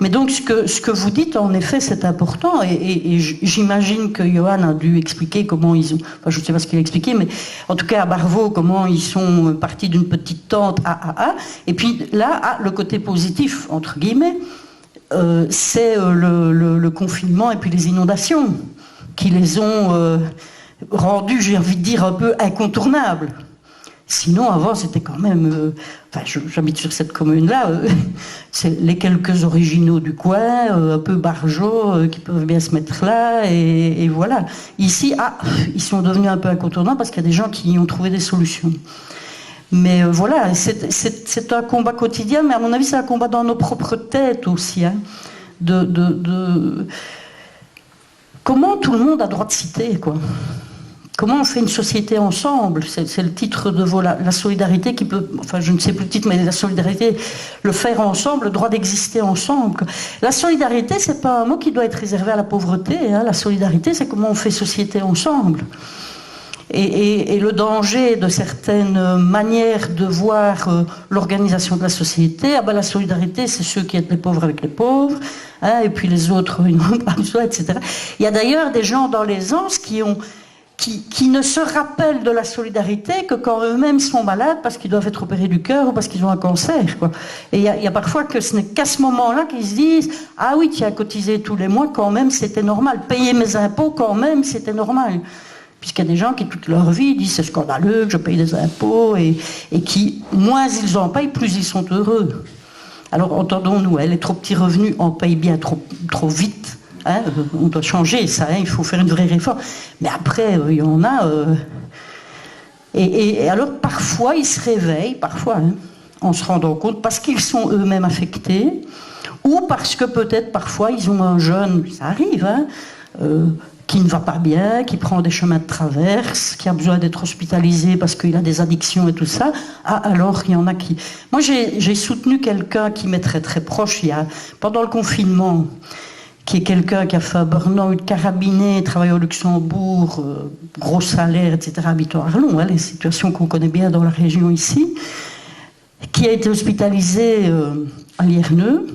Mais donc, ce que vous dites, en effet, c'est important. Et j'imagine que Johan a dû expliquer comment ils ont, enfin, je ne sais pas ce qu'il a expliqué, mais en tout cas, à Barvaux, comment ils sont partis d'une petite tente à. Et puis là, le côté positif, entre guillemets, c'est le confinement et puis les inondations qui les ont rendus, j'ai envie de dire, un peu incontournables. Sinon, avant, c'était quand même... j'habite sur cette commune-là, c'est les quelques originaux du coin, un peu barjots, qui peuvent bien se mettre là, et voilà. Ici, ils sont devenus un peu incontournables parce qu'il y a des gens qui y ont trouvé des solutions. Mais voilà, c'est un combat quotidien, mais à mon avis, c'est un combat dans nos propres têtes aussi, hein, comment tout le monde a droit de citer, quoi. Comment on fait une société ensemble? C'est le titre de la solidarité qui peut... Enfin, je ne sais plus le titre, mais la solidarité, le faire ensemble, le droit d'exister ensemble. La solidarité, c'est pas un mot qui doit être réservé à la pauvreté. Hein. La solidarité, c'est comment on fait société ensemble. Et le danger de certaines manières de voir l'organisation de la société, la solidarité, c'est ceux qui aident les pauvres avec les pauvres, hein, et puis les autres, ils n'ont pas besoin, etc. Il y a d'ailleurs des gens dans l'aisance qui ne se rappellent de la solidarité que quand eux-mêmes sont malades parce qu'ils doivent être opérés du cœur ou parce qu'ils ont un cancer, quoi. Et il y a parfois que ce n'est qu'à ce moment-là qu'ils se disent « Ah oui, tu as cotisé tous les mois, quand même, c'était normal. Payer mes impôts, quand même, c'était normal. » Puisqu'il y a des gens qui, toute leur vie, disent « C'est scandaleux que je paye des impôts. » et qui, moins ils en payent, plus ils sont heureux. Alors, entendons-nous, les trop petits revenus en payent bien trop vite. Hein, on doit changer ça, hein, il faut faire une vraie réforme. Mais après, il y en a... Et alors, parfois, ils se réveillent, hein, en se rendant compte, parce qu'ils sont eux-mêmes affectés, ou parce que peut-être, parfois, ils ont un jeune, ça arrive, hein, qui ne va pas bien, qui prend des chemins de traverse, qui a besoin d'être hospitalisé parce qu'il a des addictions et tout ça. Alors, il y en a qui... Moi, j'ai soutenu quelqu'un qui m'est très, très proche, pendant le confinement, qui est quelqu'un qui a fait un burn-out, carabiné, travaille au Luxembourg, gros salaire, etc., habitant à Arlon, hein, les situations qu'on connaît bien dans la région ici, qui a été hospitalisé à Lierneux,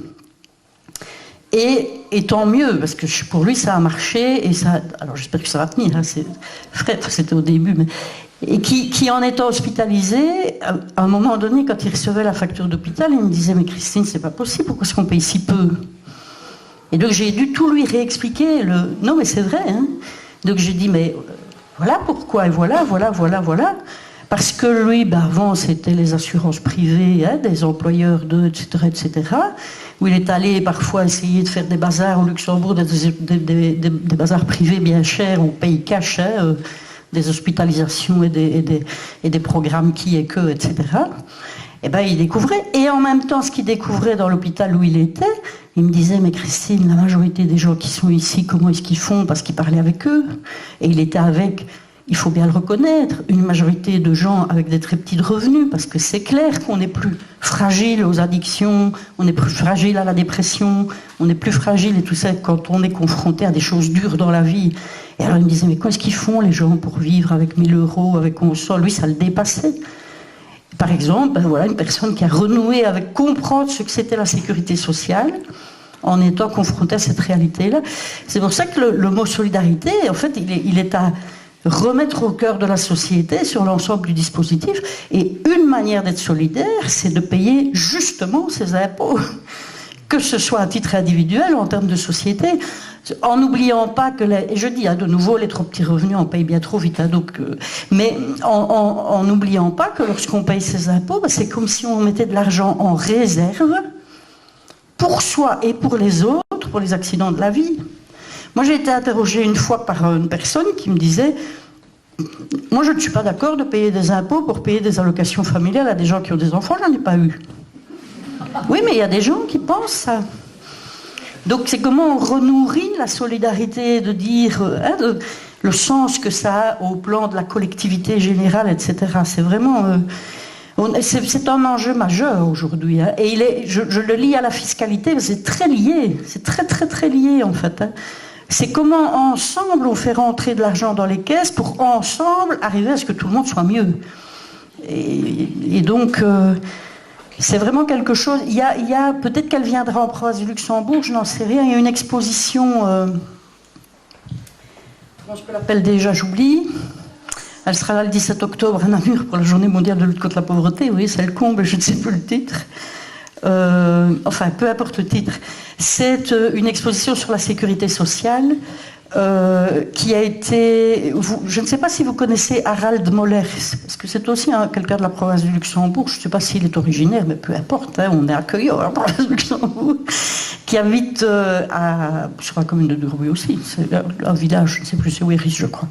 et tant mieux, parce que pour lui, ça a marché, et ça... Alors, j'espère que ça va tenir, hein, c'était au début, mais... Et qui en étant hospitalisé, à un moment donné, quand il recevait la facture d'hôpital, il me disait « Mais Christine, c'est pas possible, pourquoi est-ce qu'on paye si peu ?» Et donc j'ai dû tout lui réexpliquer. Non, mais c'est vrai. Hein. Donc j'ai dit, mais voilà pourquoi, et voilà. Parce que lui, avant, c'était les assurances privées, hein, des employeurs etc., où il est allé parfois essayer de faire des bazars au Luxembourg, des bazars privés bien chers, on paye cash, hein, des hospitalisations et des programmes qui et que, etc. Et il découvrait. Et en même temps, ce qu'il découvrait dans l'hôpital où il était, il me disait, mais Christine, la majorité des gens qui sont ici, comment est-ce qu'ils font? Parce qu'il parlait avec eux. Et il était avec, il faut bien le reconnaître, une majorité de gens avec des très petits revenus, parce que c'est clair qu'on est plus fragile aux addictions, on est plus fragile à la dépression, on est plus fragile et tout ça quand on est confronté à des choses dures dans la vie. Et alors il me disait, mais qu'est-ce qu'ils font les gens pour vivre avec 1 000 €, avec console? Lui, ça le dépassait. Par exemple, une personne qui a renoué avec comprendre ce que c'était la sécurité sociale en étant confrontée à cette réalité-là. C'est pour ça que le mot solidarité, en fait, il est à remettre au cœur de la société sur l'ensemble du dispositif. Et une manière d'être solidaire, c'est de payer justement ses impôts. Que ce soit à titre individuel ou en termes de société. En n'oubliant pas que, et je dis de nouveau, les trop petits revenus, on paye bien trop vite. Mais en n'oubliant pas que lorsqu'on paye ses impôts, c'est comme si on mettait de l'argent en réserve pour soi et pour les autres, pour les accidents de la vie. Moi, j'ai été interrogée une fois par une personne qui me disait « Moi, je ne suis pas d'accord de payer des impôts pour payer des allocations familiales à des gens qui ont des enfants, j'en ai pas eu. » Oui, mais il y a des gens qui pensent ça. Donc, c'est comment on renourrit la solidarité, de dire le sens que ça a au plan de la collectivité générale, etc. C'est vraiment... c'est un enjeu majeur aujourd'hui. Hein. Et je le lie à la fiscalité, c'est très lié. C'est très, très, très lié, en fait. Hein. C'est comment, ensemble, on fait rentrer de l'argent dans les caisses pour, ensemble, arriver à ce que tout le monde soit mieux. Et donc... c'est vraiment quelque chose... Il y a peut-être qu'elle viendra en province du Luxembourg, je n'en sais rien. Il y a une exposition... comment je l'appelle déjà, j'oublie. Elle sera là le 17 octobre à Namur pour la journée mondiale de lutte contre la pauvreté. Oui, c'est le comble, je ne sais plus le titre. Enfin, peu importe le titre. C'est une exposition sur la sécurité sociale qui a été... je ne sais pas si vous connaissez Harald Mollers, parce que c'est aussi quelqu'un de la province du Luxembourg. Je ne sais pas s'il est originaire, mais peu importe, hein, on est accueillis à la province du Luxembourg, qui habite sur la commune de Durbuy aussi. C'est un village, je ne sais plus, c'est Ouiris, je crois.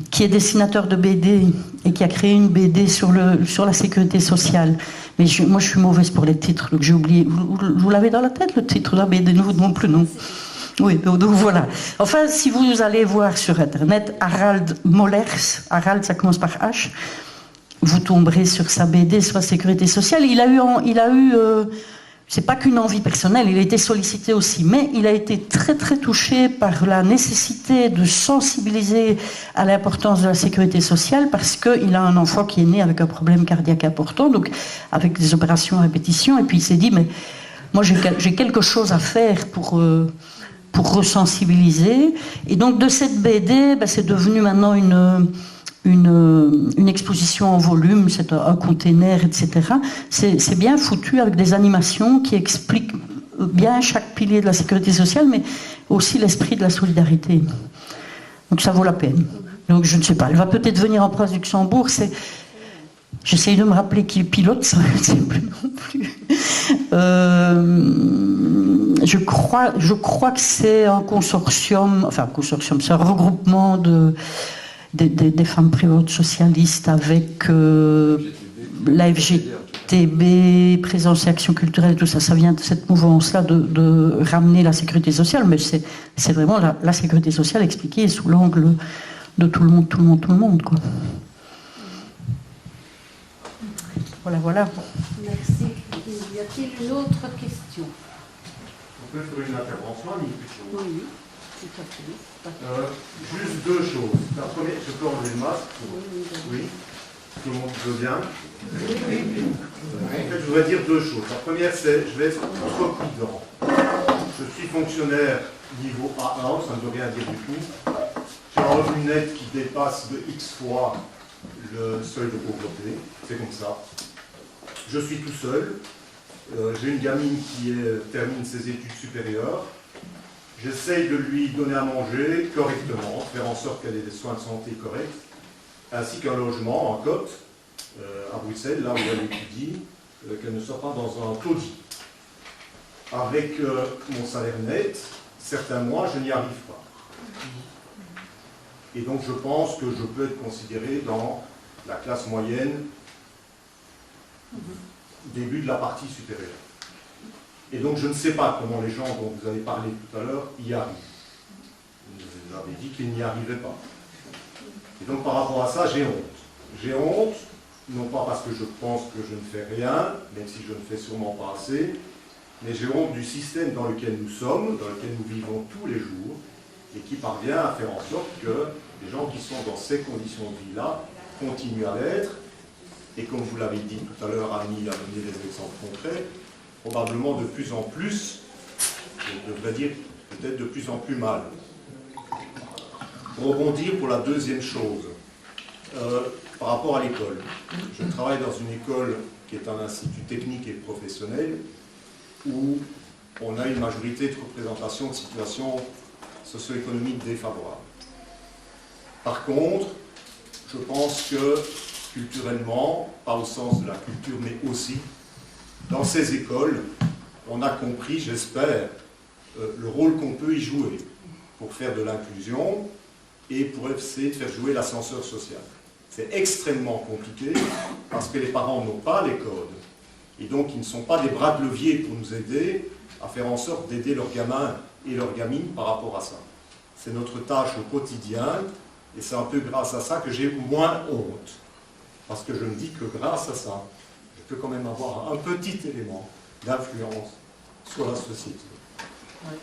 Qui est dessinateur de BD et qui a créé une BD sur la sécurité sociale. Mais moi, je suis mauvaise pour les titres, donc j'ai oublié. Vous l'avez dans la tête, le titre de la BD? Non plus, non. Oui, donc voilà. Enfin, si vous allez voir sur Internet Harald Mollers, Harald, ça commence par H, vous tomberez sur sa BD sur la sécurité sociale. Il a eu c'est pas qu'une envie personnelle, il a été sollicité aussi, mais il a été très très touché par la nécessité de sensibiliser à l'importance de la sécurité sociale parce qu'il a un enfant qui est né avec un problème cardiaque important, donc avec des opérations à répétition, et puis il s'est dit, mais moi j'ai quelque chose à faire pour resensibiliser. Et donc de cette BD, c'est devenu maintenant une exposition en volume, c'est un container, etc. C'est bien foutu avec des animations qui expliquent bien chaque pilier de la sécurité sociale, mais aussi l'esprit de la solidarité. Donc ça vaut la peine. Donc je ne sais pas, elle va peut-être venir en province du Luxembourg. J'essaye de me rappeler qui pilote, ça je ne sais plus non plus. Je crois que c'est un consortium, c'est un regroupement des femmes prévotes socialistes avec la FGTB, Présence et Action culturelle, tout ça. Ça vient de cette mouvance-là de ramener la sécurité sociale, mais c'est vraiment la sécurité sociale expliquée sous l'angle de tout le monde, quoi. Voilà. Merci. Y a-t-il une autre question? On peut faire une intervention, Annie? Oui, tout à fait. Juste deux choses. La première, je peux enlever le masque? Oui. Tout le monde veut bien? Oui. En fait, je voudrais dire deux choses. La première, c'est je vais être trop prudent. Je suis fonctionnaire niveau A1, ça ne veut rien dire du tout. J'ai un revenu net qui dépasse de X fois le seuil de pauvreté. C'est comme ça. Je suis tout seul. J'ai une gamine qui termine ses études supérieures. J'essaye de lui donner à manger correctement, faire en sorte qu'elle ait des soins de santé corrects, ainsi qu'un logement en côte à Bruxelles, là où elle étudie, qu'elle ne soit pas dans un taudis. Avec mon salaire net, certains mois, je n'y arrive pas. Et donc je pense que je peux être considéré dans la classe moyenne début de la partie supérieure. Et donc je ne sais pas comment les gens dont vous avez parlé tout à l'heure y arrivent. Vous avez dit qu'ils n'y arrivaient pas. Et donc par rapport à ça, j'ai honte. J'ai honte, non pas parce que je pense que je ne fais rien, même si je ne fais sûrement pas assez, mais j'ai honte du système dans lequel nous sommes, dans lequel nous vivons tous les jours, et qui parvient à faire en sorte que les gens qui sont dans ces conditions de vie-là continuent à l'être. Et comme vous l'avez dit tout à l'heure, Annie a donné des exemples concrets, probablement de plus en plus, je devrais dire peut-être de plus en plus mal. Pour rebondir pour la deuxième chose, par rapport à l'école. Je travaille dans une école qui est un institut technique et professionnel où on a une majorité de représentation de situations socio-économiques défavorables. Par contre, je pense que culturellement, pas au sens de la culture, mais aussi, dans ces écoles, on a compris, j'espère, le rôle qu'on peut y jouer pour faire de l'inclusion et pour essayer de faire jouer l'ascenseur social. C'est extrêmement compliqué parce que les parents n'ont pas les codes et donc ils ne sont pas des bras de levier pour nous aider à faire en sorte d'aider leurs gamins et leurs gamines par rapport à ça. C'est notre tâche au quotidien et c'est un peu grâce à ça que j'ai moins honte. Parce que je me dis que grâce à ça, je peux quand même avoir un petit élément d'influence sur la société.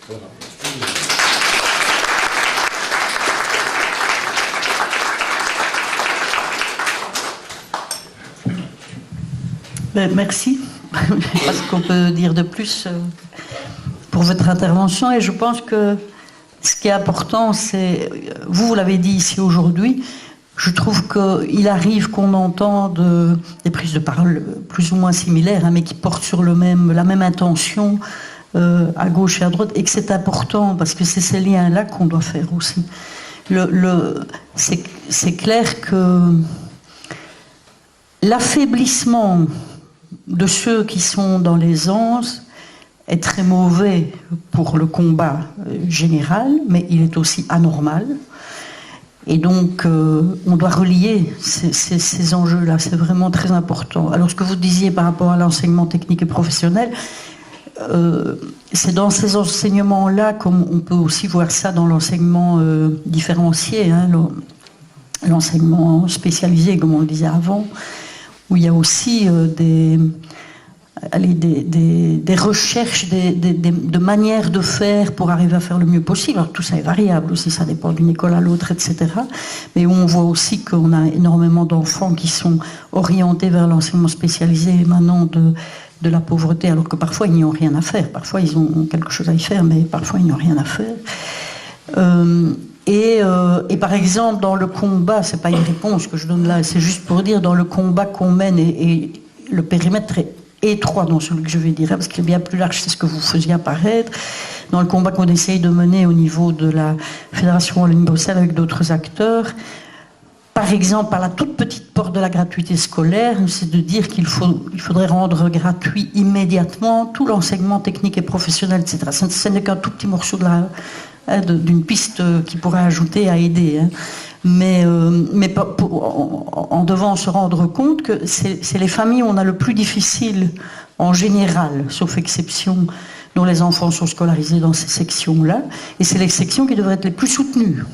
Voilà. Ben, merci. Parce qu'on peut dire de plus pour votre intervention. Et je pense que ce qui est important, c'est, vous l'avez dit ici aujourd'hui, je trouve qu'il arrive qu'on entende des prises de parole plus ou moins similaires, hein, mais qui portent sur la même intention à gauche et à droite, et que c'est important parce que c'est ces liens-là qu'on doit faire aussi. C'est clair que l'affaiblissement de ceux qui sont dans l'aisance est très mauvais pour le combat général, mais il est aussi anormal. Et donc, on doit relier ces enjeux-là, c'est vraiment très important. Alors, ce que vous disiez par rapport à l'enseignement technique et professionnel, c'est dans ces enseignements-là, comme on peut aussi voir ça dans l'enseignement différencié, hein, l'enseignement spécialisé, comme on le disait avant, où il y a aussi des recherches, de manières de faire pour arriver à faire le mieux possible. Alors tout ça est variable aussi, ça dépend d'une école à l'autre, etc. Mais où on voit aussi qu'on a énormément d'enfants qui sont orientés vers l'enseignement spécialisé émanant de la pauvreté, alors que parfois ils n'y ont rien à faire. Parfois ils ont quelque chose à y faire, mais parfois ils n'ont rien à faire. Et par exemple, dans le combat, c'est pas une réponse que je donne là, c'est juste pour dire, dans le combat qu'on mène, et le périmètre est étroit dans celui que je vais dire, parce qu'il est bien plus large, c'est ce que vous faisiez apparaître, dans le combat qu'on essaye de mener au niveau de la Fédération Wallonie-Bruxelles avec d'autres acteurs. Par exemple, par la toute petite porte de la gratuité scolaire, c'est de dire qu'il faudrait rendre gratuit immédiatement tout l'enseignement technique et professionnel, etc. Ce n'est qu'un tout petit morceau d'une piste qui pourrait ajouter à aider. Hein. Mais en devant se rendre compte que c'est les familles où on a le plus difficile, en général, sauf exception, dont les enfants sont scolarisés dans ces sections-là, et c'est les sections qui devraient être les plus soutenues.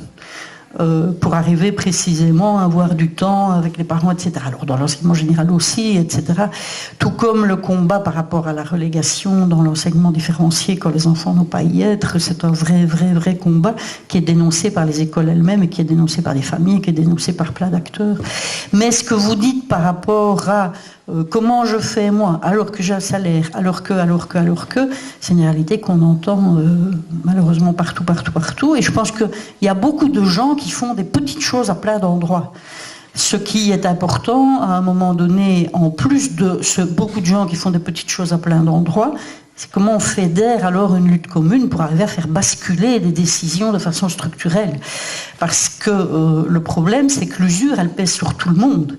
Pour arriver précisément à avoir du temps avec les parents, etc. Alors dans l'enseignement général aussi, etc. Tout comme le combat par rapport à la relégation dans l'enseignement différencié quand les enfants n'ont pas à y être, c'est un vrai combat qui est dénoncé par les écoles elles-mêmes et qui est dénoncé par les familles et qui est dénoncé par plein d'acteurs. Mais ce que vous dites par rapport à comment je fais moi, alors que j'ai un salaire, alors que, c'est une réalité qu'on entend malheureusement partout. Et je pense qu'il y a beaucoup de gens qui font des petites choses à plein d'endroits. Ce qui est important, à un moment donné, en plus de beaucoup de gens qui font des petites choses à plein d'endroits, c'est comment on fédère alors une lutte commune pour arriver à faire basculer des décisions de façon structurelle. Parce que le problème, c'est que l'usure, elle pèse sur tout le monde.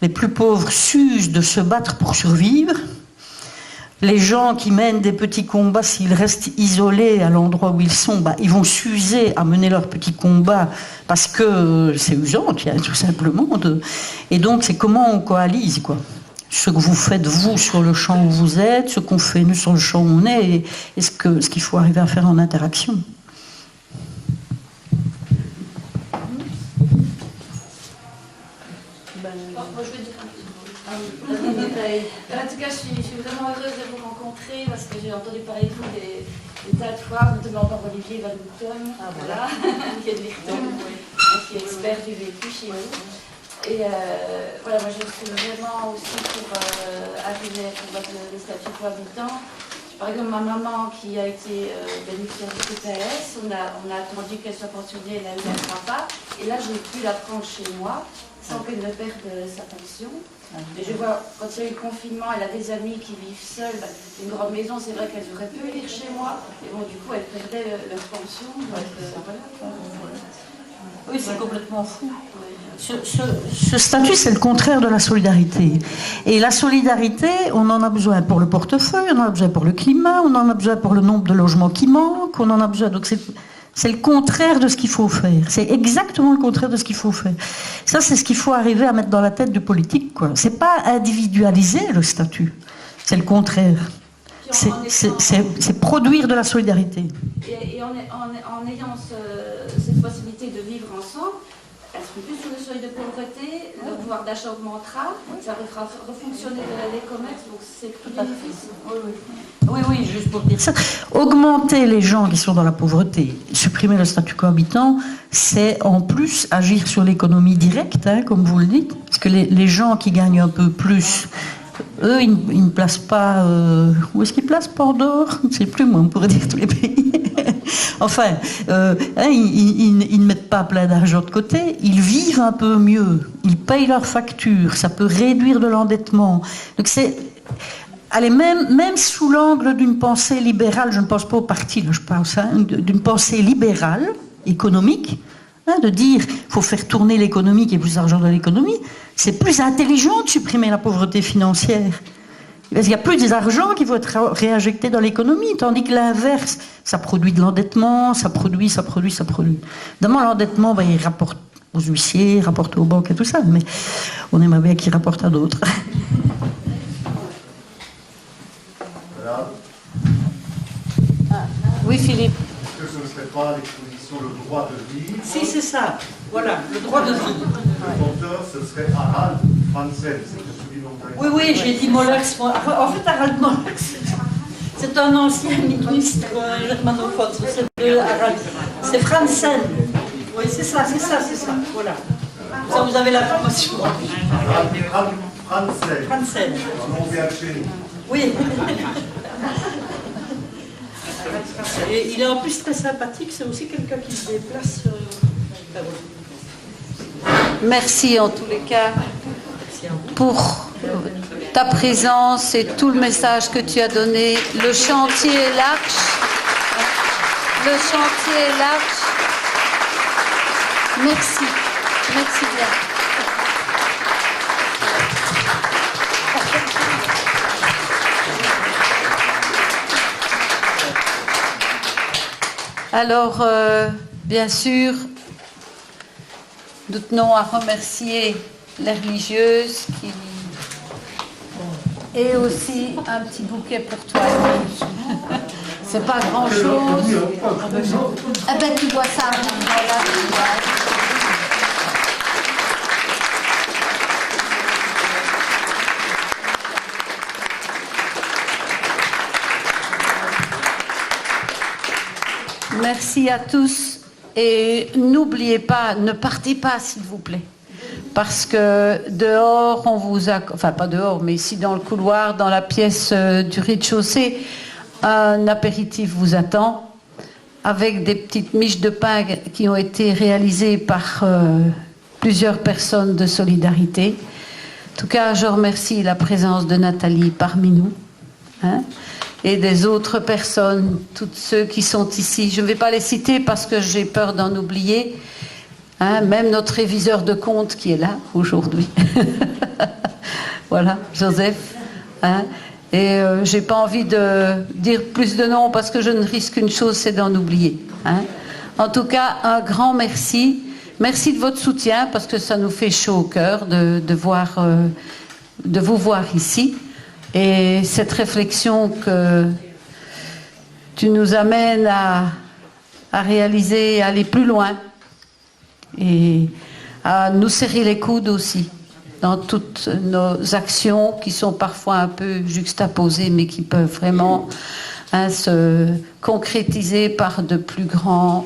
Les plus pauvres s'usent de se battre pour survivre. Les gens qui mènent des petits combats, s'ils restent isolés à l'endroit où ils sont, ils vont s'user à mener leurs petits combats parce que c'est usant, tout simplement. Et donc, c'est comment on coalise, quoi. Ce que vous faites, vous, sur le champ où vous êtes, ce qu'on fait, nous, sur le champ où on est, et ce qu'il faut arriver à faire en interaction. En tout cas, je suis vraiment heureuse de vous rencontrer parce que j'ai entendu parler de vous des tas de fois, notamment par Olivier Van Bouton, voilà, qui est de Virton, qui est expert du vécu chez vous. Et voilà, moi je suis vraiment aussi pour arriver à combattre le statut cohabitant. Par exemple, ma maman qui a été bénéficiaire du TPS, on a attendu qu'elle soit pensionnée, elle a eu un papa. Et là, j'ai pu la prendre chez moi, sans qu'elle ne perde sa pension. Et je vois, quand il y a eu le confinement, elle a des amis qui vivent seules. Une grande maison, c'est vrai qu'elles auraient pu venir chez moi. Et bon, du coup, elles perdaient leur pension. Donc, voilà. Oui, c'est complètement fou. Ce statut, c'est le contraire de la solidarité. Et la solidarité, on en a besoin pour le portefeuille, on en a besoin pour le climat, on en a besoin pour le nombre de logements qui manquent, on en a besoin. Donc c'est le contraire de ce qu'il faut faire. C'est exactement le contraire de ce qu'il faut faire. Ça, c'est ce qu'il faut arriver à mettre dans la tête du politique, quoi. C'est pas individualiser le statut, c'est le contraire. C'est produire de la solidarité. Et en ayant cette possibilité de vivre ensemble, elles seront plus sur le seuil de pauvreté, leur pouvoir d'achat augmentera, ça fera refonctionner les commerces, donc c'est plus bénéfice. Oui, juste pour dire ça. Augmenter les gens qui sont dans la pauvreté, supprimer le statut cohabitant, c'est en plus agir sur l'économie directe, hein, comme vous le dites, parce que les gens qui gagnent un peu plus, eux, ils ne placent pas... où est-ce qu'ils placent Pandore? Je ne sais plus, moi, on pourrait dire tous les pays. Enfin, ils ne mettent pas plein d'argent de côté, ils vivent un peu mieux, ils payent leurs factures, ça peut réduire de l'endettement. Donc c'est... Allez, même sous l'angle d'une pensée libérale, je ne pense pas au parti, là je pense, hein, d'une pensée libérale, économique, hein, de dire qu'il faut faire tourner l'économie, qu'il y ait plus d'argent dans l'économie, c'est plus intelligent de supprimer la pauvreté financière. Parce qu'il n'y a plus d'argent qui va être réinjecté dans l'économie, tandis que l'inverse, ça produit de l'endettement, ça produit. Évidemment, l'endettement, il rapporte aux huissiers, il rapporte aux banques et tout ça, mais on aimerait bien qu'il rapporte à d'autres. Voilà. Oui, Philippe. Est-ce que ce ne serait pas l'exposition le droit de vivre? Si, c'est ça. Voilà, le droit de vivre. Le porteur, ce serait Harald Franzen. Oui, j'ai dit Mollers. En fait, Harald Mollers, c'est un ancien ministre germanophone. C'est Franzen. Oui, c'est ça. Voilà. Ça, vous avez l'information. Franzen. On vient de chez nous. Oui. Et il est en plus très sympathique. C'est aussi quelqu'un qui se déplace. Merci en tous les cas pour ta présence et tout le message que tu as donné. Le chantier est large. Le chantier est large. Merci. Merci bien. Alors, bien sûr, nous tenons à remercier les religieuses et aussi un petit bouquet pour toi. C'est pas grand-chose. Eh ben, tu vois ça. Voilà. Merci à tous et n'oubliez pas, ne partez pas s'il vous plaît, parce que dehors on vous a, enfin pas dehors, mais ici dans le couloir, dans la pièce du rez-de-chaussée, un apéritif vous attend avec des petites miches de pain qui ont été réalisées par plusieurs personnes de solidarité. En tout cas, je remercie la présence de Nathalie parmi nous. Hein, et des autres personnes, tous ceux qui sont ici. Je ne vais pas les citer parce que j'ai peur d'en oublier. Hein, même notre réviseur de comptes qui est là aujourd'hui. Voilà, Joseph. Hein, et je n'ai pas envie de dire plus de noms parce que je ne risque qu'une chose, c'est d'en oublier. Hein. En tout cas, un grand merci. Merci de votre soutien parce que ça nous fait chaud au cœur de vous voir ici. Et cette réflexion que tu nous amènes à réaliser, à aller plus loin et à nous serrer les coudes aussi dans toutes nos actions qui sont parfois un peu juxtaposées mais qui peuvent vraiment se concrétiser par de plus grandes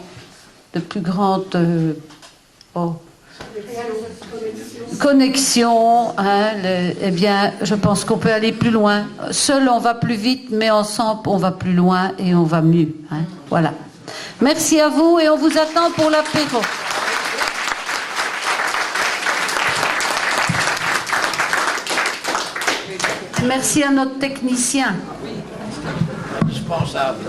connexion, hein, eh bien, je pense qu'on peut aller plus loin. Seul, on va plus vite, mais ensemble, on va plus loin et on va mieux. Hein, voilà. Merci à vous et on vous attend pour l'apéro. Merci à notre technicien. Indispensable.